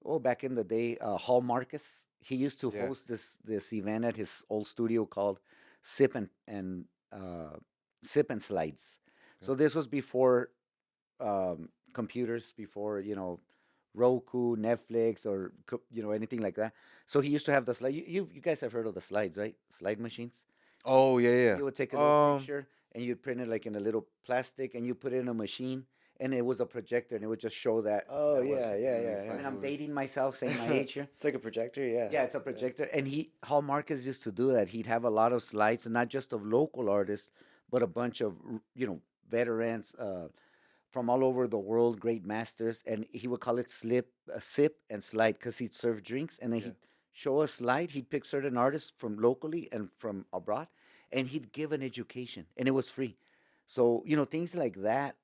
oh, back in the day, Hall Marcus, he used to Yeah. host this event at his old studio called Sip and uh, Sip and Slides. Okay. So this was before computers, before Roku, Netflix, or anything like that. So he used to have the slide. You guys have heard of the slides, right? Slide machines. Oh, yeah, You would take a little yeah. picture and you'd print it like in a little plastic, and you put it in a machine, and it was a projector, and it would just show that Oh that was. yeah, And yeah, then it yeah, I mean, slides I'm over. dating myself saying my yeah. age here. It's like a projector. Yeah. Yeah, it's a Yeah. projector, and Hall Marcus used to do that. He'd have a lot of slides, not just of local artists, but a bunch of veterans from all over the world, great masters, and he would call it sip and slide because he'd serve drinks, and then Yeah. he'd show a slide. He'd pick certain artists from locally and from abroad, and he'd give an education, and it was free. So things like that,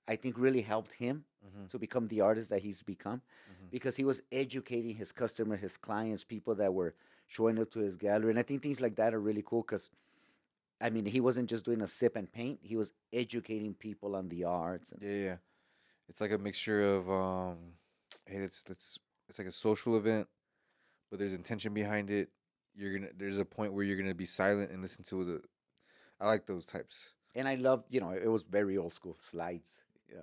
I think really helped him Mm-hmm. to become the artist that he's become, Mm-hmm. because he was educating his customers, his clients, people that were showing up to his gallery. And I think things like that are really cool because, I mean, he wasn't just doing a sip and paint, he was educating people on the arts. And Yeah, yeah. It's like a mixture of hey, it's like a social event, but there's intention behind it. There's a point where you're gonna be silent and listen to the. I like those types. and I loved, it was very old school slides. Yeah.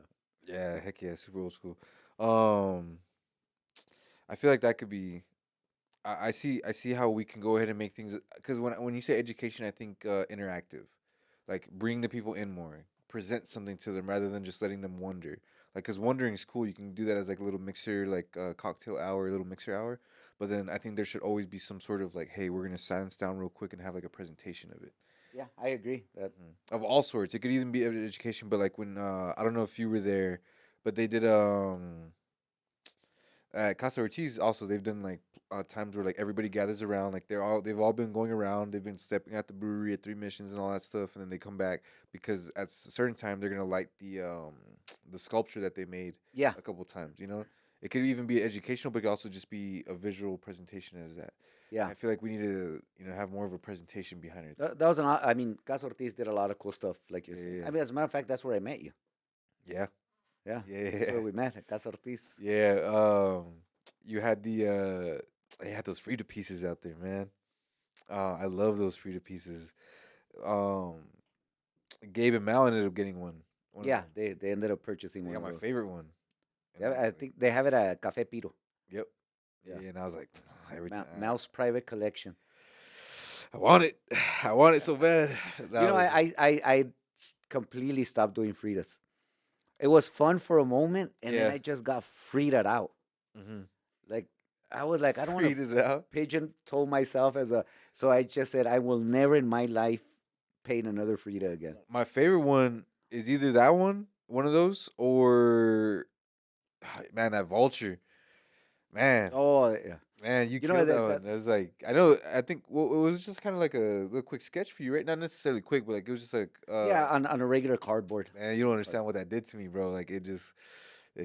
Yeah, heck yeah, super old school. Um, I feel like that could be. I see how we can go ahead and make things because when you say education, I think interactive, like bring the people in more, present something to them rather than just letting them wonder. Like, cause wondering is cool. You can do that as like a little mixer, like cocktail hour, a little mixer hour. But then I think there should always be some sort of like, hey, we're gonna silence down real quick and have like a presentation of it. Yeah, I agree. That Of all sorts. It could even be education, but like when I don't know if you were there, but they did at Casa Ortiz also they've done like times where like everybody gathers around, like they've all been going around, they've been stepping at the brewery at Three Missions and all that stuff, and then they come back because at a certain time they're gonna light the sculpture that they made yeah, a couple times. It could even be educational, but it could also just be a visual presentation as that. yeah. I feel like we need to have more of a presentation behind it. That was I mean, Gas Ortiz did a lot of cool stuff, like you're saying. Yeah. I mean, as a matter of fact, that's where I met you. Yeah. Yeah, Yeah. that's where we met at Gas Ortiz. Yeah, you had they had those Frida pieces out there, man. I love those Frida pieces. Um, Gabe and Mal ended up getting one of Yeah, them. they ended up purchasing They one got of my those. favorite one. And Yeah, was I like, think they have it at Cafe Piro. yep. Yeah. Yeah, and I was like, every time Mal's private collection. I want it, I want it so bad. And You know, was like, I completely stopped doing Fridas. It was fun for a moment, and then Yeah. I just got Fridaed out. mhm. Like I was like, I don't want to Freed it out. pigeon-toe myself as a. So I just said, I will never in my life paint another Frida again. My favorite one is either that one of those, or man, that vulture. Man, Oh yeah, Man, you you know killed that that. one. It was like I think well, it was just kind of like a little quick sketch for you, right? Not necessarily quick, but like it was just like Yeah, on a regular cardboard. man, you don't understand what that did to me, bro. Like it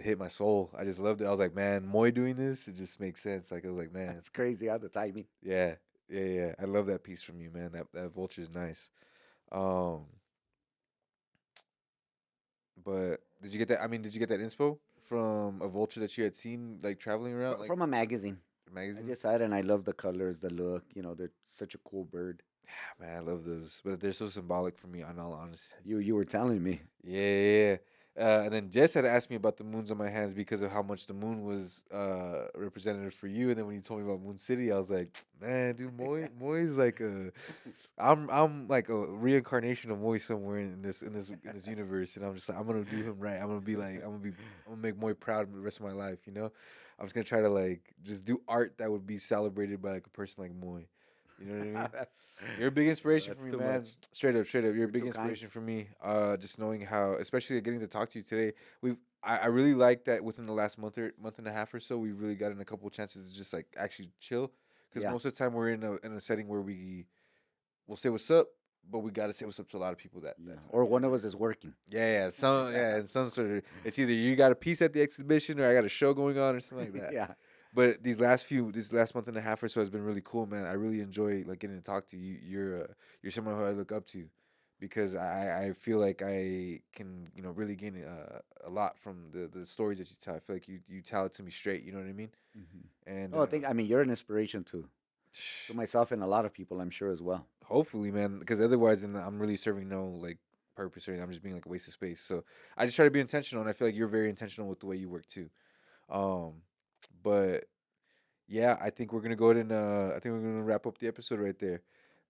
hit my soul. I just loved it. I was like, man, Moy doing this, it just makes sense. Like I was like, man, It's crazy how the timing. yeah, yeah. I love that piece from you, man. That vulture is nice. Um, but did you get that? I mean, did you get that inspo from a vulture that you had seen like traveling around, like From a magazine. I magazine? just saw it and I love the colors, the look. They're such a cool bird. Man, I love those, but they're so symbolic for me. In all honesty. You were telling me. Yeah. And then Jess had asked me about the moons on my hands because of how much the moon was representative for you. And then when you told me about Moon City, I was like, man, dude, Moy's like I'm like a reincarnation of Moy somewhere in this universe. And I'm just like, I'm gonna do him right. I'm gonna make Moy proud the rest of my life. I'm just gonna try to like just do art that would be celebrated by like a person like Moy. You know what I mean? You're a big inspiration That's for me, too man. much. Straight up. You're a You're big too kind. inspiration for me. Just knowing how, especially getting to talk to you today. I really like that within the last month and a half or so, we've really gotten a couple chances to just like actually chill. Because Yeah. most of the time we're in a setting where we'll say what's up, but we gotta say what's up to a lot of people that Yeah. time. Or one of us is working. Yeah, and some sort of it's either you got a piece at the exhibition or I got a show going on or something like that. Yeah. But this last month and a half or so has been really cool, man. I really enjoy like getting to talk to you. You're someone who I look up to, because I feel like I can really gain a lot from the stories that you tell. I feel like you tell it to me straight. You know what I mean? And Oh, I mean, you're an inspiration to myself and a lot of people, I'm sure as well. hopefully, man, because otherwise, then I'm really serving no like purpose or anything. I'm just being like a waste of space. So I just try to be intentional, and I feel like you're very intentional with the way you work too. But yeah, I think we're gonna go ahead and I think we're gonna wrap up the episode right there.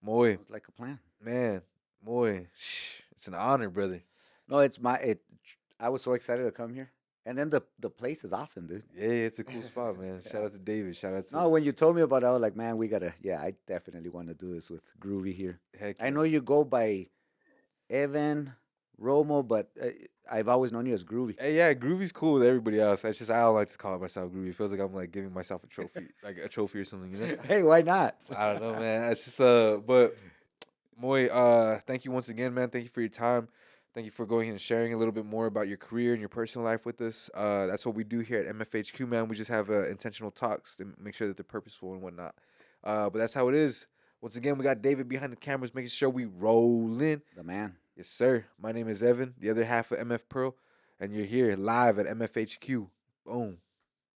Moy, It's like a plan. man, Moy, it's an honor, brother. No, I was so excited to come here. And then the place is awesome, dude. Yeah, it's a cool spot, man. Shout out to David. Shout out to No, when you told me about it, I was like, man, I definitely want to do this with Groovy here. heck. I Yeah. know you go by Evan Romo, but I've always known you as Groovy. Hey, yeah, Groovy's cool with everybody else. It's just I don't like to call myself Groovy. It feels like I'm like giving myself a trophy, like a trophy or something, you know? Hey, why not? I don't know, man. It's just but Moy, thank you once again, man. Thank you for your time. Thank you for going and sharing a little bit more about your career and your personal life with us. That's what we do here at MFHQ, man. We just have intentional talks to make sure that they're purposeful and whatnot. But that's how it is. Once again, we got David behind the cameras making sure we rolling. The man. Yes, sir. My name is Evan, the other half of MF Pearl, and you're here live at MFHQ. Boom.